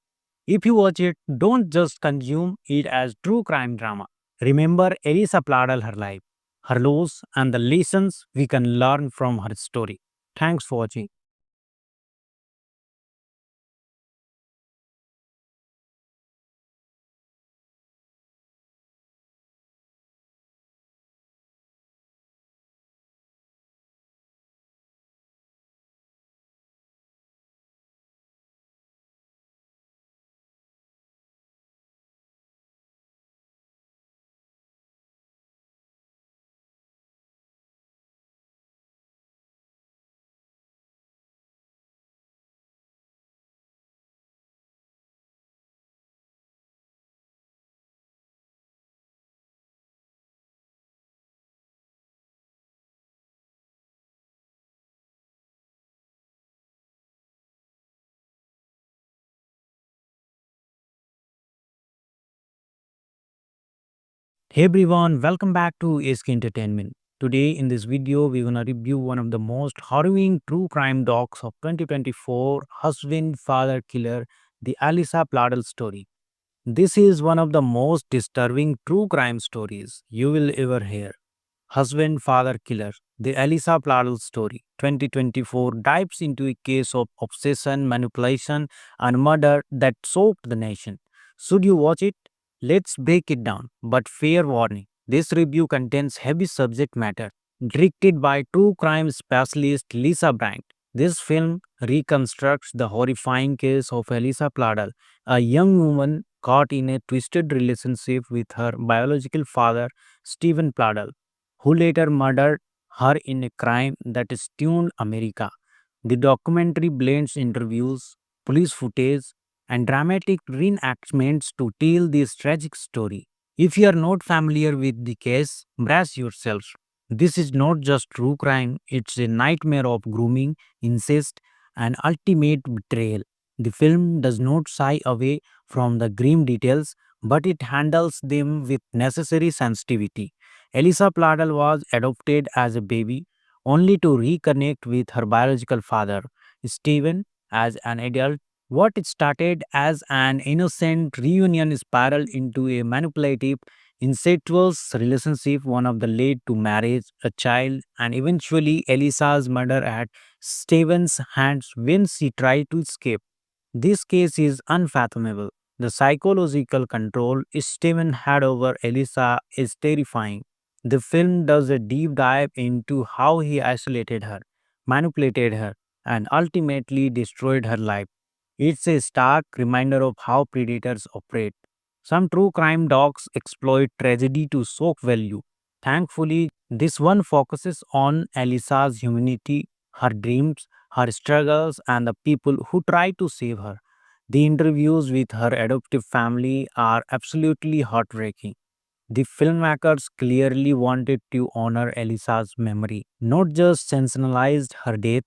If you watch it, don't just consume it as true crime drama. Remember Elisa Pladal, her life, her loss, and the lessons we can learn from her story. Thanks for watching. Hey everyone, welcome back to ASK Entertainment. Today in this video, we're gonna review one of the most harrowing true crime docs of 2024, Husband Father Killer, the Alisa Pladel story. This is one of the most disturbing true crime stories you will ever hear. Husband Father Killer, the Elisa Pladl story, 2024 dives into a case of obsession, manipulation, and murder that shocked the nation. Should you watch it? Let's break it down. But fair warning, this review contains heavy subject matter. Directed by true crime specialist Lisa Brandt, this film reconstructs the horrifying case of Elisa Pladl, a young woman caught in a twisted relationship with her biological father, Stephen Pladl, who later murdered her in a crime that stunned America. The documentary blends interviews, police footage, and dramatic reenactments to tell this tragic story. If you are not familiar with the case, brace yourselves. This is not just true crime, it's a nightmare of grooming, incest, and ultimate betrayal. The film does not shy away from the grim details, but it handles them with necessary sensitivity. Elisa Pladel was adopted as a baby only to reconnect with her biological father, Stephen, as an adult. What started as an innocent reunion spiraled into a manipulative, incestuous relationship, one of the led to marriage, a child, and eventually Elisa's murder at Stephen's hands when she tried to escape. This case is unfathomable. The psychological control Stephen had over Elisa is terrifying. The film does a deep dive into how he isolated her, manipulated her, and ultimately destroyed her life. It's a stark reminder of how predators operate. Some true crime docs exploit tragedy to shock value. Thankfully, this one focuses on Elisa's humanity, her dreams, her struggles, and the people who try to save her. The interviews with her adoptive family are absolutely heartbreaking. The filmmakers clearly wanted to honor Elisa's memory, not just sensationalized her death.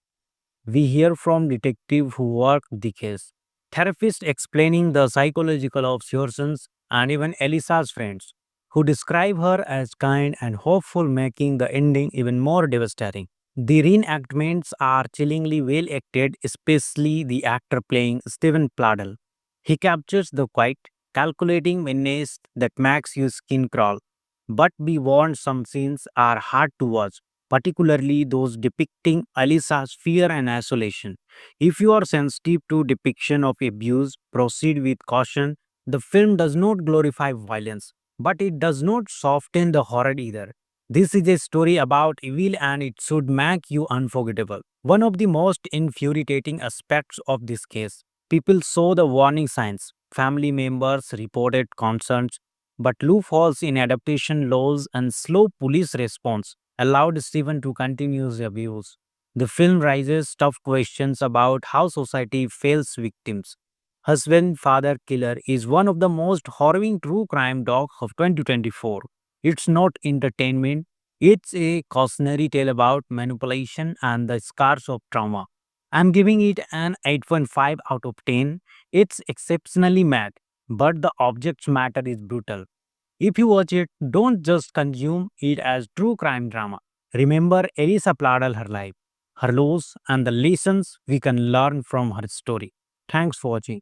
We hear from detectives who worked the case, therapists explaining the psychological observations, and even Elisa's friends who describe her as kind and hopeful, making the ending even more devastating. The reenactments are chillingly well acted, especially the actor playing Stephen Pladl. He captures the quiet, calculating menace that makes your skin crawl. But be warned, some scenes are hard to watch, particularly those depicting Alisa's fear and isolation. If you are sensitive to depiction of abuse, proceed with caution. The film does not glorify violence, but it does not soften the horror either. This is a story about evil and it should make you unforgettable. One of the most infuriating aspects of this case, people saw the warning signs, family members reported concerns, but loopholes in adaptation laws and slow police response allowed Stephen to continue the abuse. The film raises tough questions about how society fails victims. Husband Father Killer is one of the most harrowing true crime docs of 2024. It's not entertainment, it's a cautionary tale about manipulation and the scars of trauma. I'm giving it an 8.5 out of 10. It's exceptionally mad, but the object's matter is brutal. If you watch it, don't just consume it as true crime drama. Remember Elisa Pladal, her life, her loss, and the lessons we can learn from her story. Thanks for watching.